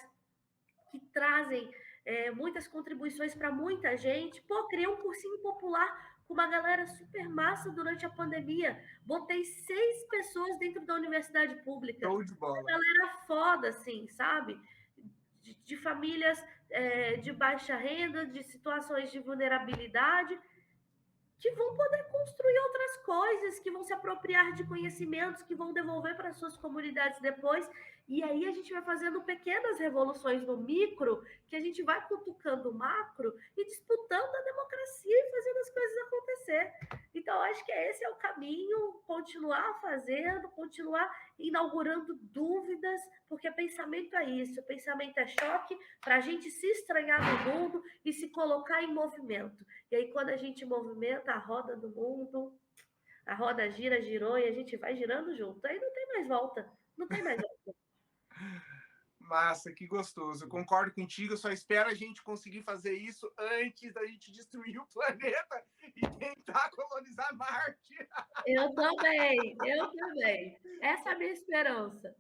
que trazem muitas contribuições para muita gente. Pô, criei um cursinho popular com uma galera super massa durante a pandemia. Botei 6 pessoas dentro da universidade pública. Show de bola. Uma galera foda, assim, sabe? De famílias de baixa renda, de situações de vulnerabilidade, que vão poder construir outras coisas, que vão se apropriar de conhecimentos, que vão devolver para suas comunidades depois. E aí a gente vai fazendo pequenas revoluções no micro, que a gente vai cutucando o macro e disputando a democracia e fazendo as coisas acontecer. Então, acho que esse é o caminho, continuar fazendo, continuar inaugurando dúvidas, porque pensamento é isso, pensamento é choque para a gente se estranhar no mundo e se colocar em movimento. E aí, quando a gente movimenta a roda do mundo, a roda gira, girou, e a gente vai girando junto. Aí não tem mais volta, não tem mais volta. Massa, que gostoso. Eu concordo contigo, eu só espero a gente conseguir fazer isso antes da gente destruir o planeta e tentar colonizar Marte. Eu também. Essa é a minha esperança.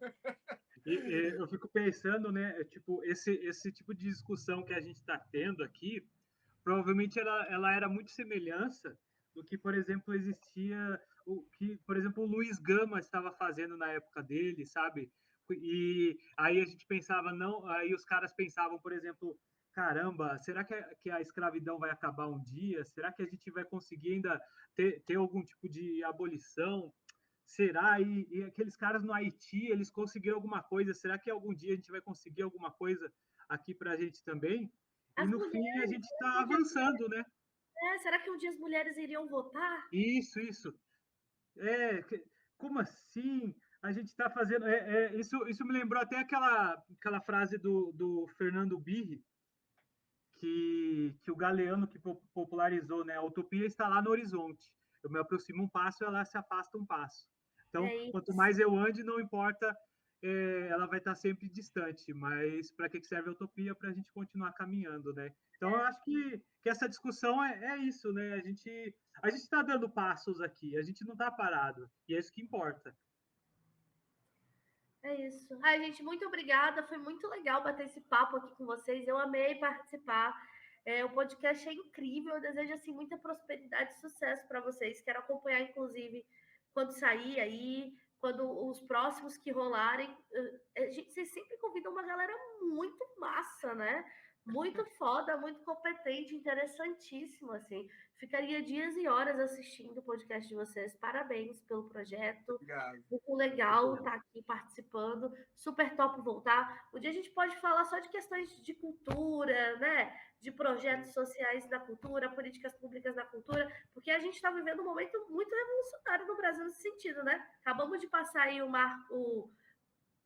Eu fico pensando, né, tipo, esse tipo de discussão que a gente está tendo aqui, provavelmente ela era muito semelhança do que, por exemplo, existia o que, por exemplo, o Luiz Gama estava fazendo na época dele, sabe? E aí a gente pensava, não, aí os caras pensavam, por exemplo, caramba, será que a escravidão vai acabar um dia? Será que a gente vai conseguir ainda ter algum tipo de abolição? Será? E aqueles caras no Haiti, eles conseguiram alguma coisa? Será que algum dia a gente vai conseguir alguma coisa aqui para a gente também? E no fim a gente está avançando, né? Será que um dia as mulheres iriam votar? Isso. Como assim? A gente está fazendo. Isso me lembrou até aquela frase do Fernando Birri, que o Galeano que popularizou, né? A utopia está lá no horizonte. Eu me aproximo um passo, ela se afasta um passo. Então, quanto mais eu ande, não importa, ela vai estar sempre distante. Mas para que serve a utopia? Para a gente continuar caminhando, né? Então, eu acho que essa discussão é isso, né? A gente está dando passos aqui, a gente não está parado, e é isso que importa. É isso. Ai, gente, muito obrigada. Foi muito legal bater esse papo aqui com vocês. Eu amei participar. O podcast é incrível. Eu desejo assim, muita prosperidade e sucesso para vocês. Quero acompanhar, inclusive, quando sair aí, quando os próximos que rolarem. Vocês sempre convidam uma galera muito massa, né? Muito foda, muito competente, interessantíssimo, assim. Ficaria dias e horas assistindo o podcast de vocês. Parabéns pelo projeto. Obrigado. Muito legal estar aqui participando. Super top voltar. Um dia a gente pode falar só de questões de cultura, né? De projetos sociais na cultura, políticas públicas na cultura, porque a gente está vivendo um momento muito revolucionário no Brasil nesse sentido, né? Acabamos de passar aí o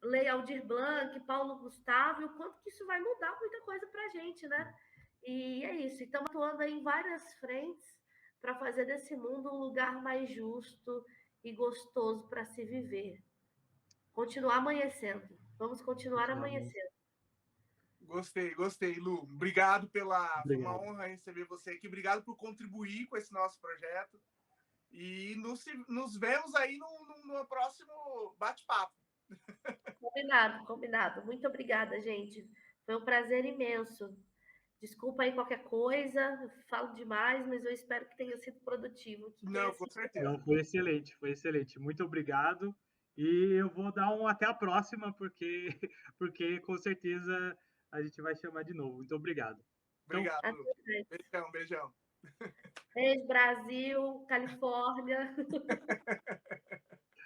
Lei Aldir Blanc, Paulo Gustavo, e o quanto que isso vai mudar muita coisa para a gente, né? E é isso. Estamos atuando em várias frentes para fazer desse mundo um lugar mais justo e gostoso para se viver. Continuar amanhecendo. Vamos continuar amanhecendo. Gostei, Lu. Obrigado Foi uma honra receber você aqui. Obrigado por contribuir com esse nosso projeto. E nos vemos aí no próximo bate-papo. Combinado. Muito obrigada, gente. Foi um prazer imenso. Desculpa aí qualquer coisa, falo demais, mas eu espero que tenha sido produtivo. Não, com certeza. Não, foi excelente. Muito obrigado. E eu vou dar um até a próxima, porque com certeza a gente vai chamar de novo. Muito obrigado. Obrigado. Beijão. Beijo, Brasil, Califórnia.